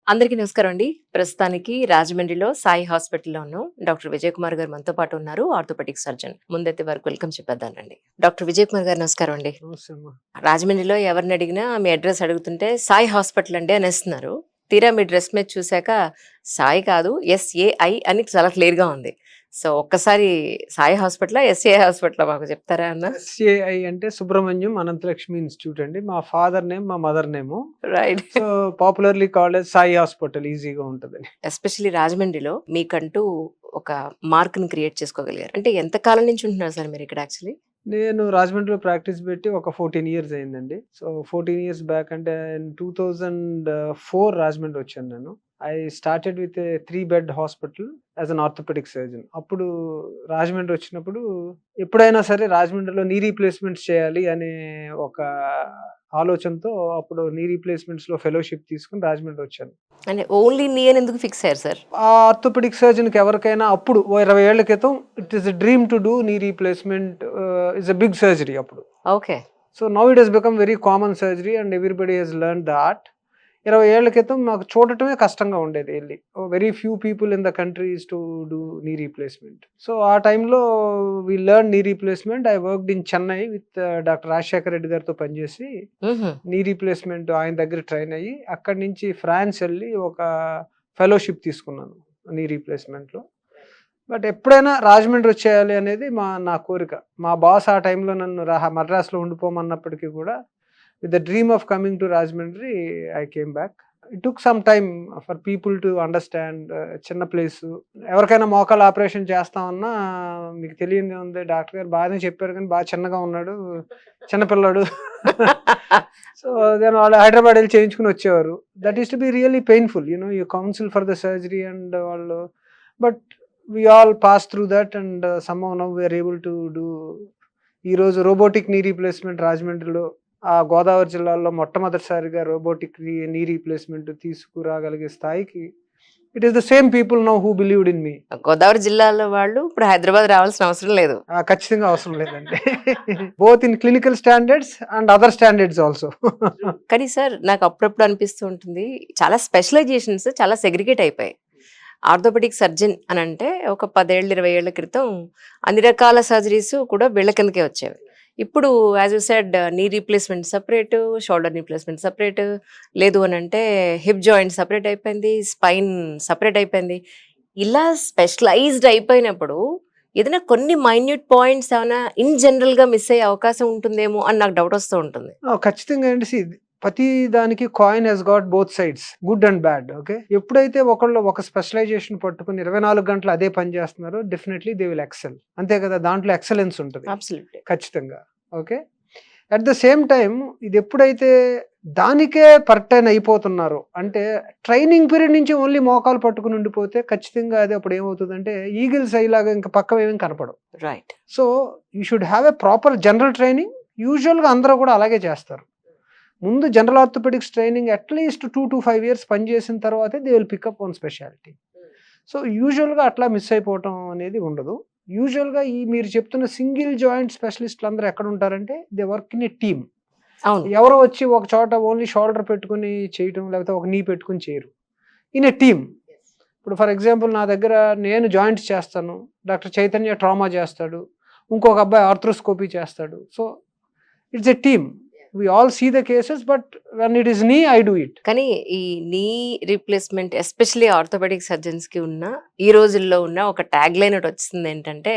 అందరికీ నమస్కారం అండి. ప్రస్తుతానికి రాజమండ్రిలో సాయి హాస్పిటల్‌లో ఉన్నాం. డాక్టర్ విజయ్ కుమార్ గారు మనతో పాటు ఉన్నారు. Orthopaedic surgeon. ముందైతే వారికి వెల్కమ్ చెప్పేద్దానండి. డాక్టర్ విజయ్ కుమార్ గారు నమస్కారం అండి. నమస్తే అమ్మా. రాజమండ్రిలో ఎవరిని అడిగినా మీ అడ్రెస్ అడుగుతుంటే సాయి హాస్పిటల్ అండి అనేస్తున్నారు. తీరా మీ డ్రెస్ మీద చూసాక సాయి కాదు ఎస్ఏఐ అని చాలా క్లియర్‌గా ఉంది. సో, ఒక్కసారి సాయి హాస్పిటలా? ఎస్ఏఐ హాస్పిటలా మాకు చెప్తారా అన్న? ఎస్ఏఐ అంటే సుబ్రహ్మణ్యం అనంతలక్ష్మి ఇన్స్టిట్యూట్ అండి. మా ఫాదర్ నేమ్, మా mother name. Right. So, popularly called as Sai hospital ఈజీగా ఉంటదని. ఎస్పెషల్లీ రాజమండ్రిలో మీకంటూ ఒక మార్క్‌ని క్రియేట్ చేసుకోగలిగారు. అంటే ఎంత కాలం నుంచి ఉంటున్నారు సార్ మీరిక్కడ యాక్చువల్లీ? నేను రాజమండ్రిలో ప్రాక్టీస్ పెట్టి ఒక 14 ఇయర్స్ అయిందండి. సో, 14 ఇయర్స్ బ్యాక్ అంటే 2004 రాజమండ్రి వచ్చాను నేను. I started with a 3 bed hospital as an orthopaedic surgeon. అప్పుడు రాజమండ్రి వచ్చినప్పుడు ఎప్పుడైనా సరే రాజమండ్రిలో నీ రీప్లేస్మెంట్స్ చేయాలి అనే ఒక ఆలోచనతో అప్పుడు నీ రీప్లేస్మెంట్స్‌లో ఫెలోషిప్ తీసుకొని రాజమండ్రి వచ్చాను. అంటే ఓన్లీ నీ అని ఎందుకు ఫిక్స్ అయ్యారు సార్? ఆ ఆర్థోపెడిక్ సర్జన్‌కి ఎవరికైనా అప్పుడు ఓ 20 ఏళ్ల క్రితం it is a dream to do knee replacement is a big surgery అప్పుడు. Okay. So now it has become very common surgery and everybody has learned the art. 20 ఏళ్ల క్రితం నాకు చూడటమే కష్టంగా ఉండేది ఎళ్లి. Very few people in the country is to do knee replacement. So ఆ టైంలో we learn knee replacement. I worked in Chennai with doctor Rajasekhar Reddy గారితో పనిచేసి హుహు. నీ రీప్లేస్మెంట్ ఆయన దగ్గర ట్రైన్ అయ్యి అక్కడి నుంచి ఫ్రాన్స్ వెళ్ళి ఒక ఫెలోషిప్ తీసుకున్నాను నీ రీప్లేస్మెంట్‌లో. బట్ ఎప్పుడైనా రాజమండ్రి వచ్చేయాలి అనేది నా కోరిక. మా బాస్ ఆ టైంలో నన్ను మద్రాస్‌లో ఉండిపోమన్నప్పటికీ కూడా with the dream of coming to Rajahmundry I came back. It took some time for people to understand. చిన్న ప్లేసు. ఎవరికైనా మోకాలు ఆపరేషన్ చేస్తామన్నా మీకు తెలియనిదేముంది డాక్టర్ గారు బాగానే చెప్పారు కానీ బాగా చిన్నగా ఉన్నాడు. చిన్న పిల్లోడు. సో దెన్ వాళ్ళు హైదరాబాద్ ఎళ్లి చేయించుకొని వచ్చేవారు. That is to be really painful. You counsel for the surgery and వాళ్ళు but we all pass through that and somehow now we are able to do. ఈరోజు రోబోటిక్ నీ రీప్లేస్మెంట్ రాజమండ్రిలో గోదావరి జిల్లాలో మొట్టమొదటిసారిగా robotic knee replacement తీసుకురాగలిగే స్థాయికి it is the same people now who believed in me. Godavari జిల్లాలో వాళ్ళు ఇప్పుడు హైదరాబాద్ రావాల్సిన అవసరం లేదు. ఖచ్చితంగా అవసరం లేదండి. Both in clinical standards and other standards also. కానీ సార్ నాకు అప్పుడప్పుడు అనిపిస్తూ ఉంటుంది. చాలా స్పెషలైజేషన్స్ చాలా సెగ్రిగేట్ అయిపోయాయి. ఆర్థోపెడిక్ సర్జన్ అని అంటే ఒక 10 ఏళ్ళు 20 ఏళ్ల క్రితం అన్ని రకాల సర్జరీస్ కూడా వీళ్ళ కిందకే వచ్చేవి. ఇప్పుడు as you said knee replacement separate, shoulder replacement separate, లేదు అని అంటే హిప్ జాయింట్ సెపరేట్ అయిపోయింది, స్పైన్ సెపరేట్ అయిపోయింది. ఇలా స్పెషలైజ్డ్ అయిపోయినప్పుడు ఏదైనా కొన్ని మైన్యూట్ పాయింట్స్ ఏమైనా ఇన్ జనరల్‌గా మిస్ అయ్యే అవకాశం ఉంటుందేమో అని నాకు డౌట్ వస్తూ ఉంటుంది. ఖచ్చితంగా అండి. ప్రతి దానికి coin has got both sides, good and bad. Okay, ఎప్పుడైతే ఒకళ్ళు ఒక స్పెషలైజేషన్ పట్టుకుని 24 గంటలు అదే పని చేస్తున్నారో డెఫినెట్లీ దే విల్ ఎక్సెల్. అంతే కదా, దాంట్లో ఎక్సలెన్స్ ఉంటుంది అబ్సల్యూట్‌లీ. ఖచ్చితంగా. Okay, at the same time ఇది ఎప్పుడైతే దానికే పర్టైన్ అయిపోతున్నారో అంటే ట్రైనింగ్ పీరియడ్ నుంచి ఓన్లీ మోకాలు పట్టుకుని ఉండిపోతే ఖచ్చితంగా అది అప్పుడు ఏమవుతుందంటే ఈగిల్స్ అయ్యేలాగా ఇంకా పక్క ఏమీ కనపడవు. Right. So you should have a proper general training. యూజువల్గా అందరూ కూడా అలాగే చేస్తారు. ముందు general orthopaedics training at least 2 to 5 years పనిచేసిన తర్వాతే they will pick up on speciality. So యూజువల్గా అట్లా మిస్ అయిపోవటం అనేది ఉండదు. యూజువల్గా ఈ మీరు చెప్తున్న సింగిల్ జాయింట్ స్పెషలిస్టులు అందరూ ఎక్కడ ఉంటారంటే they work in a team. అవును. ఎవరో వచ్చి ఒక చోట ఓన్లీ షోల్డర్ పెట్టుకుని చేయటం లేకపోతే ఒక నీ పెట్టుకుని చేయరు. In a team. ఇప్పుడు ఫర్ ఎగ్జాంపుల్ నా దగ్గర నేను జాయింట్స్ చేస్తాను, డాక్టర్ చైతన్య ట్రామా చేస్తాడు, ఇంకొక అబ్బాయి ఆర్థ్రోస్కోపీ చేస్తాడు. So it's a team. We all see the cases, but when it is knee, I do it. కానీ ఈ నీ రీప్లేస్మెంట్ ఎస్పెషల్లీ ఆర్థోపెడిక్ సర్జన్స్‌కి ఉన్న ఈ రోజుల్లో ఉన్న ఒక ట్యాగ్ లైన్ ఒకటి వచ్చింది ఏంటంటే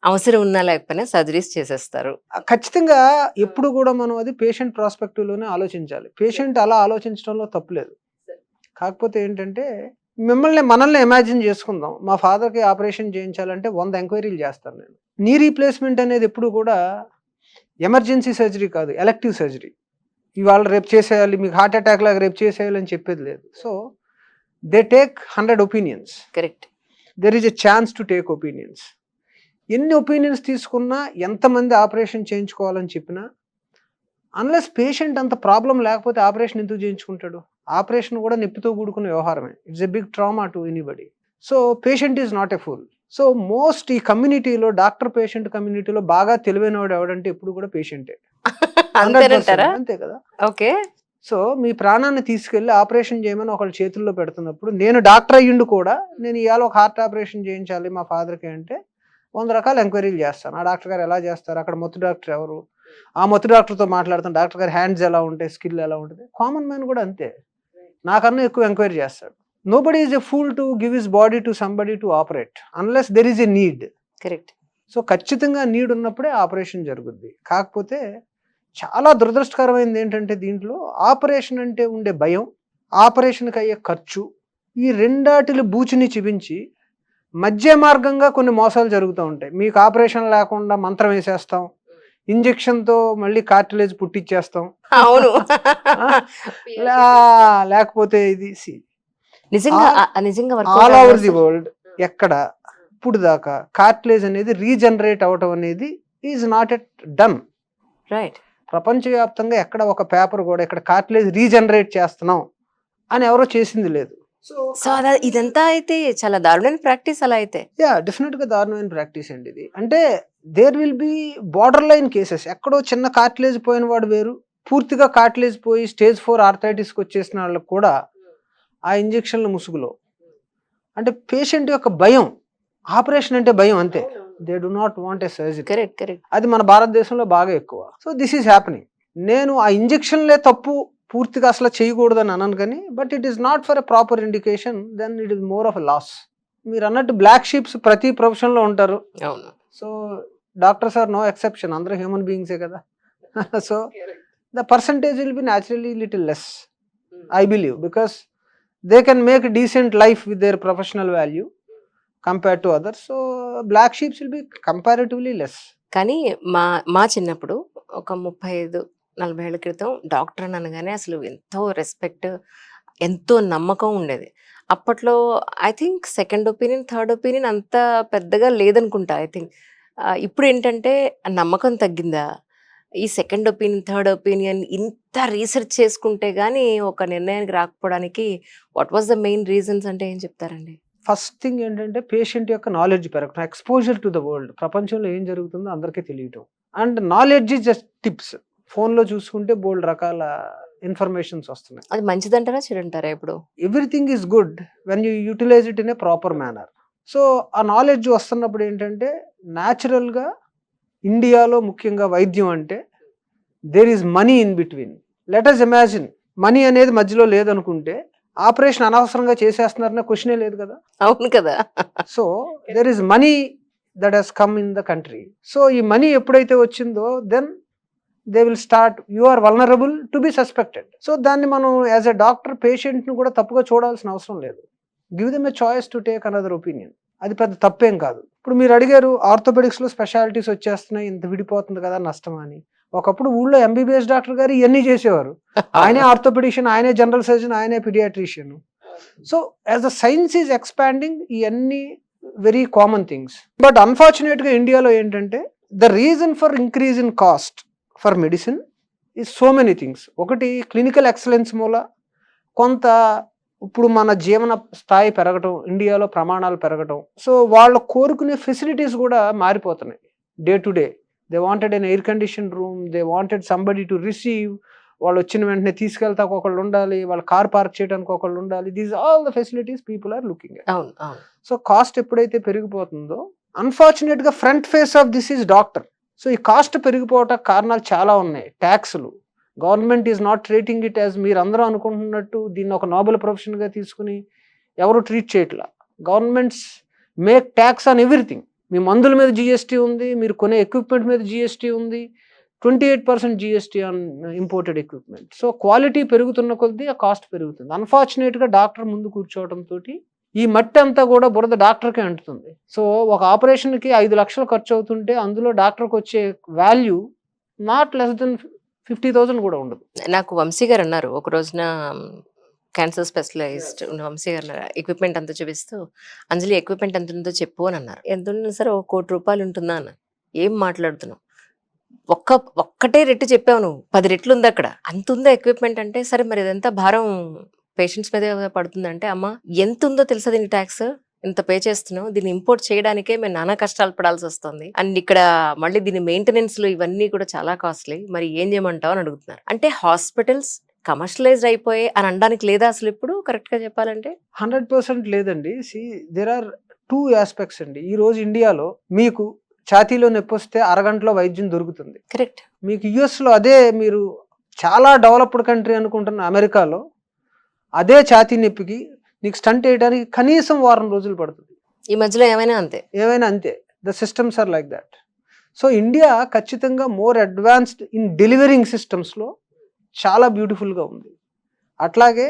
అవసరం ఉన్నా లేకపోయినా సర్జరీస్ చేసేస్తారు. ఖచ్చితంగా ఎప్పుడు కూడా మనం అది పేషెంట్ ప్రాస్పెక్టివ్‌లోనే ఆలోచించాలి. పేషెంట్ అలా ఆలోచించడంలో తప్పులేదు. కాకపోతే ఏంటంటే మనల్ని ఇమాజిన్ చేసుకుందాం. మా ఫాదర్‌కి ఆపరేషన్ చేయించాలంటే 100 ఎంక్వైరీలు చేస్తాను నేను. నీ రీప్లేస్మెంట్ అనేది ఎప్పుడు కూడా ఎమర్జెన్సీ సర్జరీ కాదు, ఎలెక్టివ్ సర్జరీ. ఇవాళ రేపు చేసేయాలి, మీకు హార్ట్ అటాక్ లాగా రేపు చేసేయాలి అని చెప్పేది లేదు. So they take 100 opinions. Correct. There is a chance to take opinions. ఎన్ని ఒపీనియన్స్ తీసుకున్నా, ఎంతమంది ఆపరేషన్ చేయించుకోవాలని చెప్పినా, అన్లెస్ పేషెంట్ అంత ప్రాబ్లం లేకపోతే ఆపరేషన్ ఎందుకు చేయించుకుంటాడు? ఆపరేషన్ కూడా నొప్పితో కూడుకున్న వ్యవహారమే. It's a big trauma to anybody. So patient is not a fool. So most ఈ కమ్యూనిటీలో డాక్టర్ పేషెంట్ కమ్యూనిటీలో బాగా తెలివైనవాడు ఎవడంటే ఎప్పుడు కూడా పేషెంటే. 100%. అంతేనంటారా? అంతే కదా. ఓకే. సో మీ ప్రాణాన్ని తీసుకెళ్ళి ఆపరేషన్ చేయమని ఒకళ్ళ చేతుల్లో పెడుతున్నప్పుడు నేను డాక్టర్ అయ్యుండి కూడా నేను ఇవాళ ఒక హార్ట్ ఆపరేషన్ చేయించాలి మా ఫాదర్కి అంటే 100 రకాల ఎంక్వైరీలు చేస్తాను. ఆ డాక్టర్ గారు ఎలా చేస్తారు, అక్కడ మొత్తం డాక్టర్ ఎవరు, ఆ మొత్తం డాక్టర్తో మాట్లాడుతాను, డాక్టర్ గారి హ్యాండ్స్ ఎలా ఉంటాయి, స్కిల్ ఎలా ఉంటుంది. కామన్ మ్యాన్ కూడా అంతే, నాకన్నా ఎక్కువ ఎంక్వైరీ చేస్తాడు. Nobody is a fool to give his body to somebody to operate unless there is a need. Correct. So ఖచ్చితంగా నీడ్ ఉన్నప్పుడే ఆపరేషన్ జరుగుద్ది. కాకపోతే చాలా దురదృష్టకరమైనది ఏంటంటే దీంట్లో ఆపరేషన్ అంటే ఉండే భయం, ఆపరేషన్కి అయ్యే ఖర్చు, ఈ రెండాటిలు బూచిని చిపించి మధ్య మార్గంగా కొన్ని మోసాలు జరుగుతూ ఉంటాయి. మీకు ఆపరేషన్ లేకుండా మంత్రం వేసేస్తాం, ఇంజెక్షన్తో మళ్ళీ కార్టిలేజ్ పుట్టించేస్తాం, అవును. లేకపోతే ఇది నిజంగా నిజంగా ఆల్ ఓవర్ ది వరల్డ్ ఎక్కడ ఇప్పుడు దాకా కార్టిలేజ్ అనేది రీజనరేట్ అవటం అనేది is not at done. Right. ప్రపంచవ్యాప్తంగా ఎక్కడ ఒక పేపర్ కూడా ఇక్కడ కార్టిలేజ్ రీజనరేట్ చేస్తున్నాం అని ఎవరో చేసింది లేదు. సో ఇదంతా అయితే చాలా దారుణమైన ప్రాక్టీస్. అలా అయితే డెఫినెట్ గా దారుణమైన ప్రాక్టీస్ అండి ఇది. అంటే there will be border line cases. ఎక్కడో చిన్న కార్టిలేజ్ పోయిన వాడు వేరు, పూర్తిగా కార్టిలేజ్ పోయి స్టేజ్ 4 ఆర్థరైటిస్కి వచ్చేసిన వాళ్ళకి కూడా ఆ ఇంజెక్షన్ల ముసుగులో అంటే పేషెంట్ యొక్క భయం, ఆపరేషన్ అంటే భయం అంతే. They do not want a surgery. Correct, correct. అది మన భారతదేశంలో బాగా ఎక్కువ. So this is happening. నేను ఆ ఇంజెక్షన్లే తప్పు పూర్తిగా అసలు చేయకూడదని అన్నాను కానీ, but it is not for a proper indication, then it is more of a loss. మీరు అన్నట్టు బ్లాక్ షీప్స్ ప్రతి ప్రొఫెషన్లో ఉంటారు. అవును. So doctors are no exception, అందరూ హ్యూమన్ బీయింగ్సే కదా. So the percentage will be naturally little less, I believe, because they can make decent life with their professional value compare to others. So black sheeps will be comparatively less. కానీ మా చిన్నప్పుడు ఒక 35-40 ఏళ్ల క్రితం doctor అని అనగానే అసలు ఎంతో రెస్పెక్ట్, ఎంతో నమ్మకం ఉండేది. అప్పట్లో I think second opinion, third opinion అంత పెద్దగా లేదనుకుంటా. ఐ థింక్ ఇప్పుడు ఏంటంటే ఆ నమ్మకం తగ్గిందా, ఈ సెకండ్ ఒపీనియన్, థర్డ్ ఒపీనియన్ ఇంత రీసెర్చ్ చేసుకుంటే గానీ ఒక నిర్ణయానికి రాకపోవడానికి what was the main reasons అంటే ఏం చెప్తారండి? ఫస్ట్ థింగ్ ఏంటంటే పేషెంట్ యొక్క నాలెడ్జ్ పెరగటం, ఎక్స్పోజర్ టు ద వరల్డ్, ప్రపంచంలో ఏం జరుగుతుందో అందరికీ తెలియటం. And knowledge is just tips. ఫోన్లో చూసుకుంటే బోల్డ్ రకాల ఇన్ఫర్మేషన్స్ వస్తున్నాయి. అది మంచిదంటారా చెడంటారా? ఇప్పుడు everything is good when you utilise it in a proper manner. So ఆ నాలెడ్జ్ వస్తున్నప్పుడు ఏంటంటే న్యాచురల్గా ఇండియాలో ముఖ్యంగా వైద్యం అంటే there is money in between. Let us imagine money అనేది మధ్యలో లేదనుకుంటే ఆపరేషన్ అనవసరంగా చేసేస్తున్నారనే క్వశ్చనే లేదు కదా. అవును కదా. So there is money that has come in the country. So ఈ మనీ ఎప్పుడైతే వచ్చిందో then they will start, you are vulnerable to be suspected. So దాన్ని మనం యాజ్ ఎ డాక్టర్ పేషెంట్ను కూడా తప్పుగా చూడాల్సిన అవసరం లేదు. Give them a choice to take another opinion. అది పెద్ద తప్పేం కాదు. ఇప్పుడు మీరు అడిగారు ఆర్థోపెడిక్స్లో స్పెషాలిటీస్ వచ్చేస్తున్నాయి, ఇంత విడిపోతుంది కదా నష్టమా అని. ఒకప్పుడు ఊళ్ళో ఎంబీబీఎస్ డాక్టర్ గారు ఇవన్నీ చేసేవారు. ఆయనే ఆర్థోపెడిషియన్, ఆయనే జనరల్ సర్జన్, ఆయనే paediatrician. So as the science is expanding, ఇవన్నీ వెరీ కామన్ థింగ్స్. బట్ అన్ఫార్చునేట్గా ఇండియాలో ఏంటంటే the reason for increase in cost for medicine is so many things. ఒకటి క్లినికల్ ఎక్సలెన్స్ మూల కొంత ఇప్పుడు మన జీవన స్థాయి పెరగటం, ఇండియాలో ప్రమాణాలు పెరగటం. సో వాళ్ళు కోరుకునే ఫెసిలిటీస్ కూడా మారిపోతున్నాయి day to day. They wanted an air condition room, they wanted somebody to receive. వాళ్ళు వచ్చిన వెంటనే తీసుకెళ్తాకు ఒకళ్ళు ఉండాలి, వాళ్ళ కార్ పార్క్ చేయడానికి ఒకళ్ళు ఉండాలి. These all the facilities people are looking at. So cost ఎప్పుడైతే పెరిగిపోతుందో అన్ఫార్చునేట్గా front face of this is doctor. So ఈ కాస్ట్ పెరిగిపోవటానికి కారణాలు చాలా ఉన్నాయి. ట్యాక్సులు, government is not treating it as మీరు అందరూ అనుకుంటున్నట్టు దీన్ని ఒక నోబెల్ ప్రొఫెషన్గా తీసుకుని ఎవరు ట్రీట్ చేయట్లా. Governments make tax on everything. మీ మందుల మీద జిఎస్టీ ఉంది, మీరు కొనే ఎక్విప్మెంట్ మీద జిఎస్టీ ఉంది, 28% GST on imported equipment. So quality పెరుగుతున్న కొద్దీ ఆ కాస్ట్ పెరుగుతుంది. అన్ఫార్చునేట్గా డాక్టర్ ముందు కూర్చోవడంతో ఈ మట్టి అంతా కూడా బురద డాక్టర్కే అంటుతుంది. సో ఒక ఆపరేషన్కి 5 లక్షలు ఖర్చు అవుతుంటే అందులో డాక్టర్కి వచ్చే వాల్యూ నాట్ లెస్ దెన్ 50,000 కూడా ఉండదు. నాకు వంశీ గారు అన్నారు ఒక రోజున, క్యాన్సర్ స్పెషలిస్ట్ వంశీ గారు ఎక్విప్మెంట్ అంతా చూపిస్తూ, అంజలి ఎక్విప్మెంట్ ఎంత ఉందో చెప్పు అని అన్నారు. ఎంత ఉన్నా సరే ₹1 కోటి ఉంటుందా అన్న. ఏం మాట్లాడుతున్నావు, ఒక్కటే రెట్టు చెప్పావు నువ్వు, 10 రెట్లు ఉంది అక్కడ, అంత ఉందా ఎక్విప్మెంట్ అంటే. సరే మరి ఇదంతా భారం పేషెంట్స్ మీద పడుతుందంటే, అమ్మ ఎంత ఉందో తెలుసా దీని ట్యాక్స్, ఇంత పే చేస్తున్నావు, దీన్ని ఇంపోర్ట్ చేయడానికే మేము నానా కష్టాలు పడాల్సి వస్తుంది, అండ్ ఇక్కడ మళ్ళీ దీని మెయింటెనెన్స్లు ఇవన్నీ కూడా చాలా కాస్ట్లీ, మరి ఏం చేయమంటావు అని అడుగుతున్నారు. అంటే హాస్పిటల్స్ కమర్షియలైజ్డ్ అయిపోయాయి అని అనడానికి లేదా అసలు ఇప్పుడు కరెక్ట్ గా చెప్పాలంటే? 100% లేదండి. దేర్ ఆర్ 2 ఆస్పెక్ట్స్ అండి. ఈ రోజు ఇండియాలో మీకు ఛాతీలో నొప్పొస్తే అరగంటలో వైద్యం దొరుకుతుంది. కరెక్ట్. మీకు యూఎస్‌లో అదే మీరు చాలా డెవలప్డ్ కంట్రీ అనుకుంటున్న అమెరికాలో అదే ఛాతీ నొప్పికి నీకు స్టంట్ వేయడానికి కనీసం వారం రోజులు పడుతుంది. ఈ మధ్యలో ఏమైనా అంతే. ఏమైనా అంతే. The systems are like that. So India ఖచ్చితంగా మోర్ అడ్వాన్స్డ్ ఇన్ డెలివరింగ్ సిస్టమ్స్‌లో చాలా బ్యూటిఫుల్‌గా ఉంది. అట్లాగే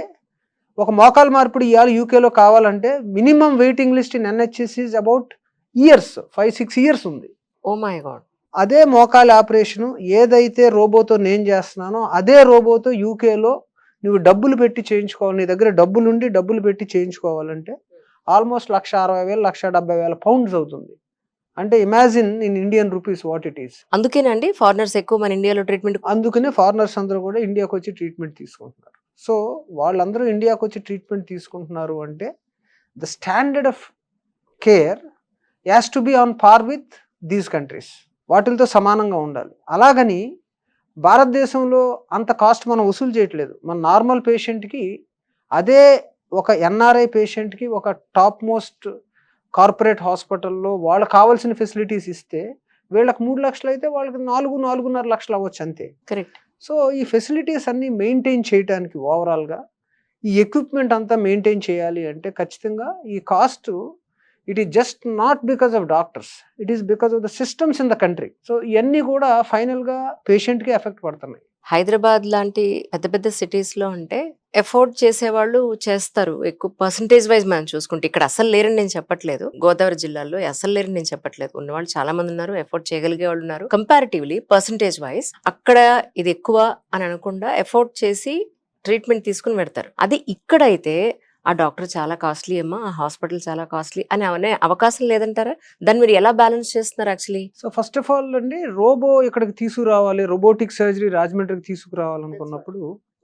ఒక మోకాలు మార్పిడి ఇవాళ యూకేలో కావాలంటే minimum waiting list in NHS is about years, 5-6 years ఉంది. Oh my god. అదే మోకాలి ఆపరేషను ఏదైతే రోబోతో నేను చేస్తున్నానో అదే రోబోతో యూకేలో నువ్వు డబ్బులు పెట్టి చేయించుకోవాలి. నీ దగ్గర డబ్బులు పెట్టి చేయించుకోవాలంటే ఆల్మోస్ట్ 1,60,000 1,70,000 పౌండ్స్ అవుతుంది. అంటే imagine in Indian rupees what it is. అందుకేనండి ఫారినర్స్ ఎక్కువ మన ఇండియాలో ట్రీట్మెంట్. అందుకనే ఫారినర్స్ అందరూ కూడా ఇండియాకి వచ్చి ట్రీట్మెంట్ తీసుకుంటున్నారు. సో వాళ్ళందరూ ఇండియాకి వచ్చి ట్రీట్మెంట్ తీసుకుంటున్నారు అంటే the standard of care has to be on par with these countries. వాటితో సమానంగా ఉండాలి. అలాగని భారతదేశంలో అంత కాస్ట్ మనం వసూలు చేయట్లేదు. మన నార్మల్ పేషెంట్కి అదే ఒక ఎన్ఆర్ఐ పేషెంట్కి ఒక టాప్ మోస్ట్ కార్పొరేట్ హాస్పిటల్లో వాళ్ళకి కావాల్సిన ఫెసిలిటీస్ ఇస్తే వీళ్ళకి 3 లక్షలు అయితే వాళ్ళకి 4-4.5 లక్షలు అవ్వచ్చు అంతే. కరెక్ట్. సో ఈ ఫెసిలిటీస్ అన్ని మెయింటైన్ చేయడానికి ఓవరాల్గా ఈ ఎక్విప్మెంట్ అంతా మెయింటైన్ చేయాలి అంటే ఖచ్చితంగా ఈ cost it is just not because of doctors, it is because of the systems in the country. So ఇవన్నీ కూడా ఫైనల్గా పేషెంట్కి ఎఫెక్ట్ పడుతున్నాయి. హైదరాబాద్ లాంటి పెద్ద పెద్ద సిటీస్లో అంటే ఎఫోర్డ్ చేసేవాళ్ళు చేస్తారు ఎక్కువ పర్సంటేజ్ వైజ్ మనం చూసుకుంటే. ఇక్కడ అసలు లేరని నేను చెప్పట్లేదు, గోదావరి జిల్లాలో అసలు లేరని నేను చెప్పట్లేదు, ఉన్నవాళ్ళు చాలా మంది ఉన్నారు, ఎఫోర్డ్ చేయగలిగే వాళ్ళు ఉన్నారు. కంపారిటివ్లీ పర్సంటేజ్ వైజ్ అక్కడ ఇది ఎక్కువ అని అనకుండా ఎఫోర్డ్ చేసి ట్రీట్మెంట్ తీసుకుని పెడతారు. అది ఇక్కడైతే ఆ డాక్టర్ చాలా కాస్ట్లీ అమ్మా, ఆ హాస్పిటల్ చాలా కాస్ట్లీ అని అనే అవకాశం లేదంటారా? దాన్ని మీరు ఎలా బ్యాలెన్స్ చేస్తున్నారు actually? So first of all అండి, రోబో ఇక్కడికి తీసుకురావాలి, రోబోటిక్ సర్జరీ రాజమండ్రికి తీసుకురావాలనుకున్నప్పుడు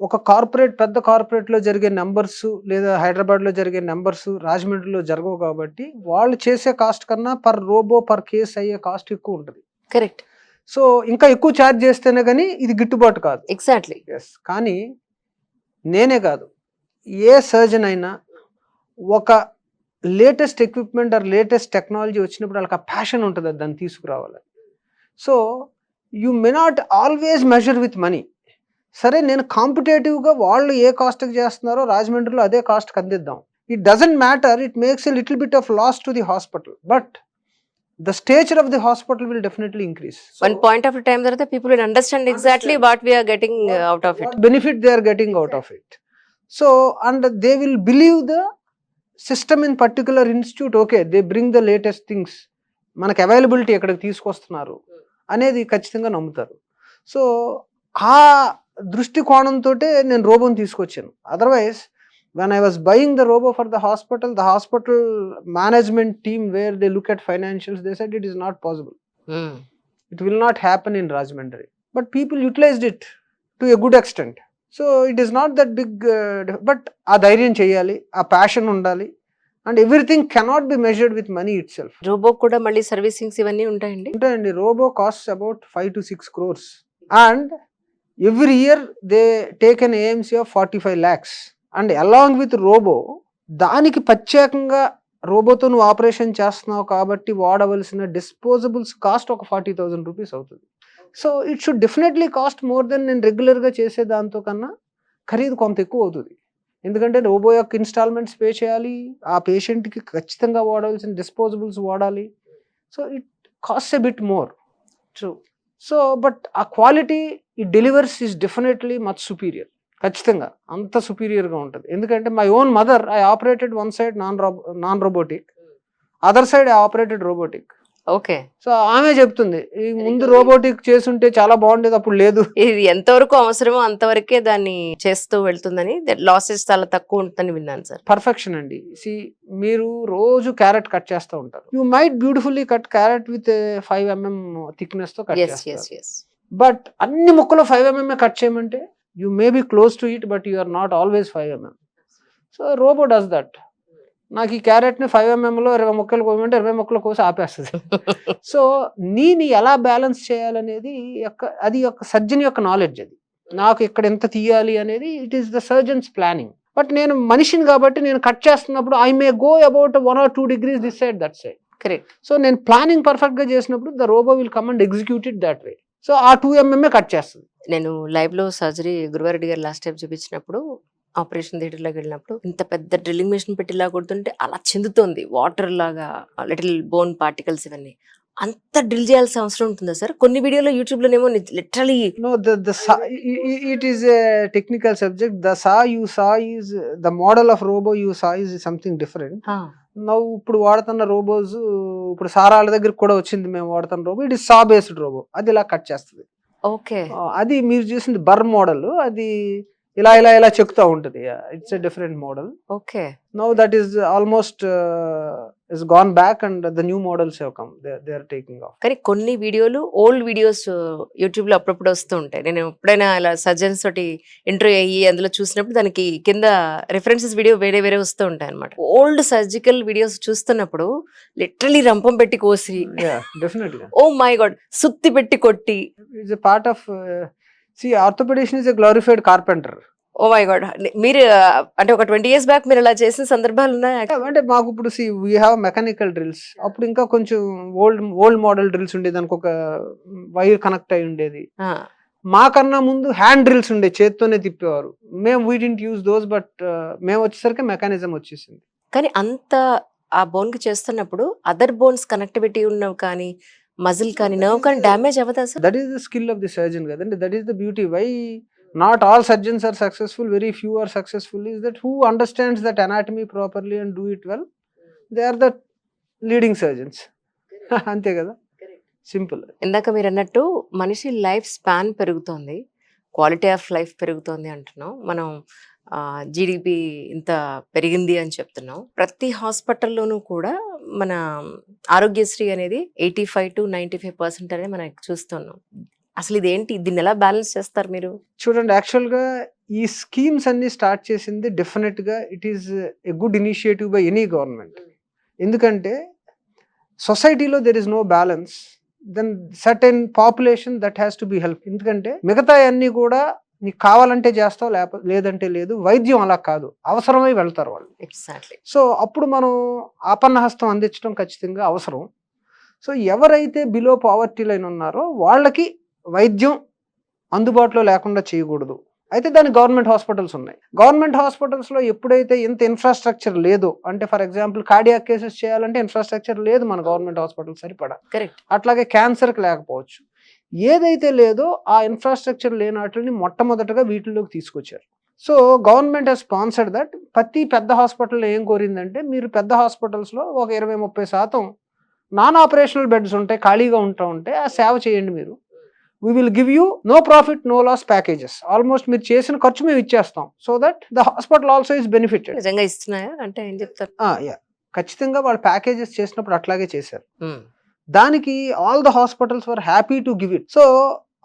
ఒక కార్పొరేట్ పెద్ద కార్పొరేట్లో జరిగే నెంబర్స్ లేదా హైదరాబాద్లో జరిగే నెంబర్స్ రాజమండ్రిలో జరగవు కాబట్టి వాళ్ళు చేసే కాస్ట్ కన్నా పర్ రోబో పర్ కేస్ అయ్యే కాస్ట్ ఎక్కువ ఉంటుంది. కరెక్ట్. సో ఇంకా ఎక్కువ ఛార్జ్ చేస్తేనే కానీ ఇది గిట్టుబాటు కాదు. ఎగ్జాక్ట్లీ. ఎస్. కానీ నేనే కాదు, ఏ సర్జన్ అయినా ఒక latest equipment or latest technology వచ్చినప్పుడు వాళ్ళకి ఆ ప్యాషన్ ఉంటుంది దాన్ని తీసుకురావాలి. So you may not always measure with money. సరే నేను కాంపిటేటివ్గా వాళ్ళు ఏ కాస్ట్కి చేస్తున్నారో రాజమండ్రిలో అదే కాస్ట్కి అందిద్దాం. It doesn't matter, it makes a little bit of loss to the hospital, but the stature of the hospital will definitely increase. One point of time that the people will understand exactly what we are getting out of it. What benefit they are getting out of it. So, and they will believe the system in particular institute, okay, they bring the latest things. మనకు availability ఎక్కడికి తీసుకొస్తున్నారు అనేది ఖచ్చితంగా నమ్ముతారు. So ఆ దృష్టికోణంతో నేను రోబోని తీసుకొచ్చాను. Otherwise when I was buying the robo for the hospital management team, where they look at financials, they said it is not possible. It will not happen in Rajahmundry. But people utilized it to a good extent. So it is not that big, but aa dhairyan cheyali, aa passion undali, and everything cannot be measured with money itself. Robot కూడా మళ్ళీ servicings ఇవన్నీ ఉంటాయండి? ఉంటాయండి. Robot costs about 5 to 6 crores and every year they take an AMC of 45 lakhs. And along with robot దానికి ప్రత్యేకంగా రోబోతో నువ్వు operation చేస్తున్నావు కాబట్టి వాడవలసిన డిస్పోజబుల్స్ కాస్ట్ ఒక 40,000 రూపీస్ అవుతుంది. So it should definitely cost more than నేను రెగ్యులర్గా చేసే దాంతో కన్నా ఖరీదు కొంత ఎక్కువ అవుతుంది. ఎందుకంటే రోబో యొక్క ఇన్స్టాల్మెంట్స్ పే చేయాలి, ఆ పేషెంట్కి ఖచ్చితంగా వాడవలసిన డిస్పోజబుల్స్ వాడాలి. So it cost a bit more. True. So but ఆ quality it delivers is definitely much superior. ఖచ్చితంగా అంత సుపీరియర్గా ఉంటుంది. ఎందుకంటే my own mother, I operated one side non robotic, other side I operated robotic. Okay. So ఆమె చెప్తుంది ఈ ముందు రోబోటిక్ చేస్తుంటే చాలా బాగుండేది, అప్పుడు లేదు. ఇది ఎంతవరకు అవసరమో అంతవరకే దాన్ని చేస్తూ వెళ్తుందని, లాసెస్ చాలా తక్కువ ఉంటుందని విన్నాను సార్. పర్ఫెక్షన్ అండి. మీరు రోజు క్యారెట్ కట్ చేస్తూ ఉంటారు, you might beautifully cut carrot with 5 mm thickness తో కట్ చేస్తారు. బట్ అన్ని ముక్కలు 5 mm కట్ చేయమంటే you may be close to it, but you are not always 5 mm. So robot does that. నాకు ఈ క్యారెట్ని 5 mm లో 20 ముక్కలు కోయమంటే 20 ముక్కలు కోసి ఆపేస్తుంది. సో నీని ఎలా బ్యాలెన్స్ చేయాలనేది అది ఒక సర్జన్ యొక్క నాలెడ్జ్. అది నాకు ఇక్కడ ఎంత తీయాలి అనేది it is the surgeon's planning. But నేను మనిషిని కాబట్టి నేను కట్ చేస్తున్నప్పుడు I may go about 1 or 2 degrees దిస్ side that side. Correct. So నేను ప్లానింగ్ పర్ఫెక్ట్గా చేసినప్పుడు the robot will come and execute it that way. So ఆ 2 mm కట్ చేస్తుంది. నేను లైవ్ లో సర్జరీ గురువారెడ్డి గారు లాస్ట్ టైం చూపించినప్పుడు ఆపరేషన్ థియేటర్లోకి వెళ్ళినప్పుడు ఇంత పెద్ద డ్రిల్లింగ్ మెషిన్ పెట్టి ఇలా కొడుతుంటే అలా చెందుతోంది వాటర్ లాగా లిటిల్ బోన్ పార్టికల్స్ ఇవన్నీ. అంత డ్రిల్ చేయాల్సిన అవసరం ఉంటుందా సార్? కొన్ని వీడియోలో యూట్యూబ్ లోనేమో literally No, it is a technical subject. The saw you saw is the model of robo you saw is something different. నవ్వు ఇప్పుడు వాడుతున్న రోబోస్, ఇప్పుడు సారాల దగ్గర కూడా వచ్చింది మేము వాడుతున్న robot, it is saw based robot. అది ఇలా కట్ చేస్తుంది. ఓకే. అది మీరు చూసింది బర్ మోడల్, అది ఇలా ఇలా ఇలా చెక్కుతూ ఉంటుంది. It's a different model. Okay. Now that is almost is gone back and the new models have come, they are taking off. కానీ కొన్ని వీడియోలు ఓల్డ్ వీడియోస్ యూట్యూబ్ లో అప్పుడప్పుడు వస్తూ ఉంటాయి. నేను ఎప్పుడైనా ఇలా సర్జన్స్ తోటి ఇంటర్వ్యూ అయ్యి అందులో చూసినప్పుడు దానికి కింద రిఫరెన్సెస్ వీడియో వేరే వేరే వస్తూ ఉంటాయి అనమాట. ఓల్డ్ సర్జికల్ వీడియోస్ చూస్తున్నప్పుడు లిటరలీ రంపం పెట్టి కోసి, డెఫినెట్గా ఓ మై గాడ్, సుత్తి పెట్టి కొట్టి, it's a part of orthopaedician is a glorified carpenter. Oh my God. మీరు అంటే ఒక 20 years బ్యాక్ మీరు ఇలా చేసిన సందర్భాలు ఉన్నాయా? అంటే మాకు ఇప్పుడు వీ హ్యావ్ మెకానికల్ డ్రిల్స్. అప్పుడు ఇంకా కొంచెం ఓల్డ్ మోడల్ డ్రిల్స్ ఉండేది, దానికి ఒక వైర్ కనెక్ట్ అయి ఉండేది. మాకన్నా ముందు హ్యాండ్ డ్రిల్స్ ఉండే, చేత్తోనే తిప్పేవారు. మేము we didn't use those, but మేము వచ్చేసరికి మెకానిజం వచ్చేసింది. కానీ అంత ఆ బోన్ కి చేస్తున్నప్పుడు అదర్ బోన్స్ కనెక్టివిటీ ఉన్నవి కానీ మజిల్ కానీ నర్వ్ కానీ డ్యామేజ్ అవ్వదా sir? That is the skill of the surgeon కదండి. That is the beauty. Why not all surgeons are successful, very few are successful, is that who understands that anatomy properly and do it well, they are the leading surgeons. అంతే కదా, simple. ఇందాక మీరు అన్నట్టు మనిషి life span పెరుగుతోంది, quality of life పెరుగుతోంది అంటున్నాం మనం. జీడిపి ఇంత పెరిగింది అని చెప్తున్నాం. ప్రతి హాస్పిటల్లోనూ కూడా మన ఆరోగ్యశ్రీ అనేది 85 to 95% అనేది మనం చూస్తున్నాం. అసలు ఇదేంటి, దీన్ని ఎలా బ్యాలెన్స్ చేస్తారు మీరు? చూడండి, యాక్చువల్గా ఈ స్కీమ్స్ అన్ని స్టార్ట్ చేసింది డెఫినెట్గా it is a good initiative by any government. ఎందుకంటే సొసైటీలో there is no balance, then certain population that has to be help. ఎందుకంటే మిగతా అన్నీ కూడా నీకు కావాలంటే చేస్తావు, లేదంటే లేదు. వైద్యం అలా కాదు, అవసరమై వెళ్తారు వాళ్ళు. ఎగ్జాక్ట్లీ. సో అప్పుడు మనం ఆపన్నహస్తం అందించడం ఖచ్చితంగా అవసరం. సో ఎవరైతే బిలో పావర్టీ లైన్ ఉన్నారో వాళ్ళకి వైద్యం అందుబాటులో లేకుండా చేయకూడదు. అయితే దానికి గవర్నమెంట్ హాస్పిటల్స్ ఉన్నాయి. గవర్నమెంట్ హాస్పిటల్స్లో ఎప్పుడైతే ఇంత ఇన్ఫ్రాస్ట్రక్చర్ లేదో, అంటే ఫర్ ఎగ్జాంపుల్ కార్డియాక్ కేసెస్ చేయాలంటే ఇన్ఫ్రాస్ట్రక్చర్ లేదు మన గవర్నమెంట్ హాస్పిటల్ సరిపడా. కరెక్ట్. అట్లాగే క్యాన్సర్కి లేకపోవచ్చు. ఏదైతే లేదో ఆ ఇన్ఫ్రాస్ట్రక్చర్ లేని వాటిని మొట్టమొదటగా వీటిలోకి తీసుకొచ్చారు. So government has sponsored that. ప్రతి పెద్ద హాస్పిటల్లో ఏం కోరిందంటే, మీరు పెద్ద హాస్పిటల్స్లో ఒక 20-30% నాన్ ఆపరేషనల్ బెడ్స్ ఉంటాయి, ఖాళీగా ఉంటే ఆ సేవ చేయండి మీరు. We will give you no profit no loss packages. Almost మీరు చేసిన ఖర్చు మేము ఇచ్చేస్తాం. So that the hospital also is benefited. నిజంగా ఇస్తున్నాయా అంటే ఏం చెప్తారు? ఖచ్చితంగా వాళ్ళు ప్యాకేజెస్ చేసినప్పుడు అట్లాగే చేశారు. దానికి all the hospitals were happy to give it. So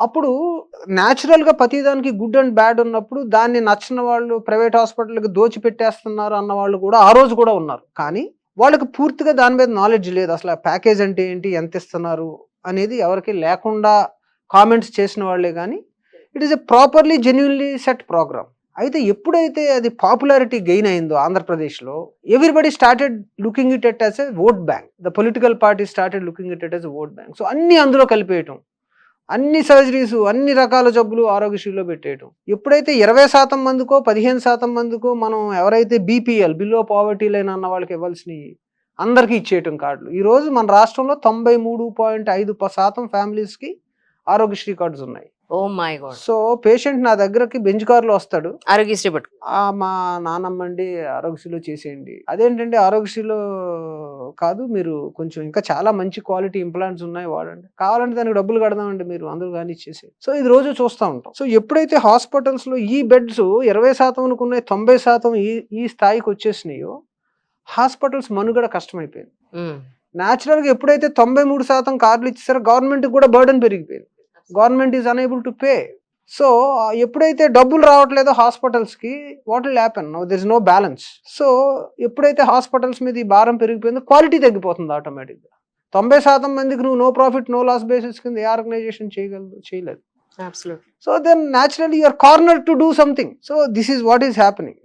అప్పుడు న్యాచురల్గా ప్రతిదానికి గుడ్ అండ్ బ్యాడ్ ఉన్నప్పుడు దాన్ని నచ్చిన వాళ్ళు ప్రైవేట్ హాస్పిటల్కి దోచిపెట్టేస్తున్నారు అన్న వాళ్ళు కూడా ఆ రోజు కూడా ఉన్నారు. కానీ వాళ్ళకి పూర్తిగా దాని మీద నాలెడ్జ్ లేదు. అసలు ఆ ప్యాకేజ్ అంటే ఏంటి, ఎంత ఇస్తున్నారు అనేది ఎవరికి లేకుండా కామెంట్స్ చేసిన వాళ్ళే. కానీ it is a properly genuinely set programme. అయితే ఎప్పుడైతే అది పాపులారిటీ గెయిన్ అయిందో ఆంధ్రప్రదేశ్లో, everybody started looking it at as a vote bank. The political party started looking it at as a vote bank. So అన్ని అందులో కలిపేయటం, అన్ని సర్జరీస్, అన్ని రకాల జబ్బులు ఆరోగ్యశ్రీలో పెట్టేయటం. ఎప్పుడైతే 20% మందికో 15% మందికో మనం ఎవరైతే బీపీఎల్ బిలో పావర్టీ లైన్ అన్న వాళ్ళకి ఇవ్వాల్సినవి అందరికీ ఇచ్చేయటం కార్డులు. ఈరోజు మన రాష్ట్రంలో 93.5% ఫ్యామిలీస్కి ఆరోగ్యశ్రీ కార్డ్స్ ఉన్నాయి. Oh my God. So patient నా దగ్గరకి బెంచ్ కార్లో వస్తాడు, ఆరోగ్యశ్రీ పట్టు, మా నానమ్మ అండి ఆరోగ్యశ్రీలో చేసేయండి. అదేంటంటే ఆరోగ్యశ్రీలో కాదు, మీరు కొంచెం ఇంకా చాలా మంచి క్వాలిటీ ఇంప్లాంట్స్ ఉన్నాయి వాడండి, కావాలంటే దానికి డబ్బులు కడదామండి మీరు అందరూ కానీ ఇచ్చేసి. సో ఇది రోజు చూస్తూ ఉంటాం. సో ఎప్పుడైతే హాస్పిటల్స్లో ఈ బెడ్స్ 20% ఉన్నాయి, 90% ఈ స్థాయికి వచ్చేసినాయో హాస్పిటల్స్ మనుగడ కష్టమైపోయింది. న్యాచురల్గా ఎప్పుడైతే 93% కార్డులు ఇచ్చేసారో గవర్నమెంట్కి కూడా బర్డెన్ పెరిగిపోయింది. Government is unable to pay. So ఎప్పుడైతే డబ్బులు రావట్లేదో హాస్పిటల్స్కి, what will happen? There is no balance. So ఎప్పుడైతే హాస్పిటల్స్ మీద ఈ భారం పెరిగిపోయిందో క్వాలిటీ తగ్గిపోతుంది ఆటోమేటిక్గా. 90% మందికి నువ్వు no profit no loss basis కింద ఏ ఆర్గనైజేషన్ చేయగలదు? చేయలేదు. Absolutely. So then naturally you are cornered to do something. So this is what is happening.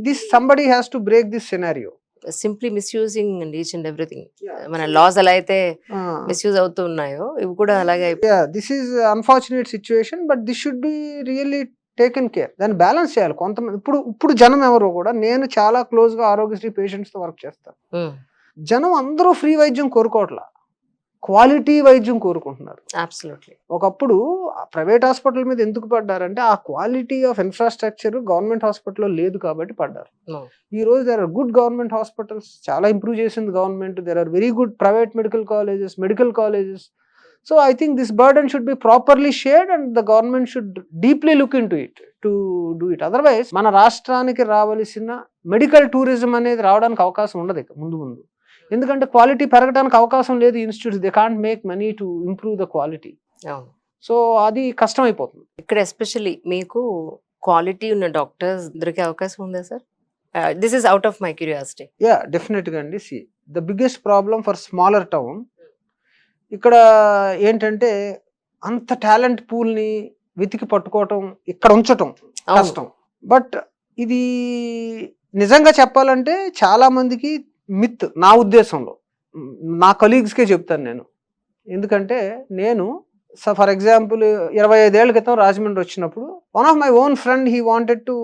This somebody has to break this scenario. Simply misusing and each and everything. మన So, loss ఎలా అయితే uh, misuse అవుతూ ఉన్నాయో ఇవి కూడా అలాగే yeah, this is unfortunate situation, but this should be really taken care. దాన్ని balance చేయాలి. కొంతమంది ఇప్పుడు జనం ఎవరో కూడా, నేను చాలా క్లోజ్గా ఆరోగ్యశ్రీ పేషెంట్స్తో వర్క్ చేస్తాను. జనం అందరూ ఫ్రీ వైద్యం కోరుకోవట్లా, క్వాలిటీ వైద్యం కోరుకుంటున్నారు. అబ్సల్యూట్లీ. ఒకప్పుడు ప్రైవేట్ హాస్పిటల్ మీద ఎందుకు పడ్డారంటే ఆ క్వాలిటీ ఆఫ్ ఇన్ఫ్రాస్ట్రక్చర్ గవర్నమెంట్ హాస్పిటల్లో లేదు కాబట్టి పడ్డారు. ఈ రోజు there are good government hospitals, చాలా ఇంప్రూవ్ చేసింది government. There are very good private medical colleges. So I think this burden should be properly shared and the government should deeply look into it to do it. Otherwise మన రాష్ట్రానికి రావాల్సిన medical tourism అనేది రావడానికి అవకాశం ఉండదు ఇక ముందు. ఎందుకంటే క్వాలిటీ పెరగడానికి అవకాశం లేదు. Institutes they can't make money to improve the quality. So అది కష్టం అయిపోతుంది. ఇక్కడ ఎస్పెషల్లీ మీకు క్వాలిటీ ఉన్న డాక్టర్స్ దొరికే అవకాశం ఉందా sir? This is out of my curiosity. Yeah, డెఫినెట్గా అండి. See the biggest problem for smaller town ఇక్కడ ఏంటంటే అంత టాలెంట్ పూల్ని వెతికి పట్టుకోవటం, ఇక్కడ ఉంచటం కష్టం. బట్ ఇది నిజంగా చెప్పాలంటే చాలా మందికి మిత్. నా ఉద్దేశంలో నా కలీగ్స్కే చెప్తాను నేను. ఎందుకంటే నేను ఫర్ ఎగ్జాంపుల్ 25 ఏళ్ల క్రితం రాజమండ్రి వచ్చినప్పుడు one of my own friend he wanted to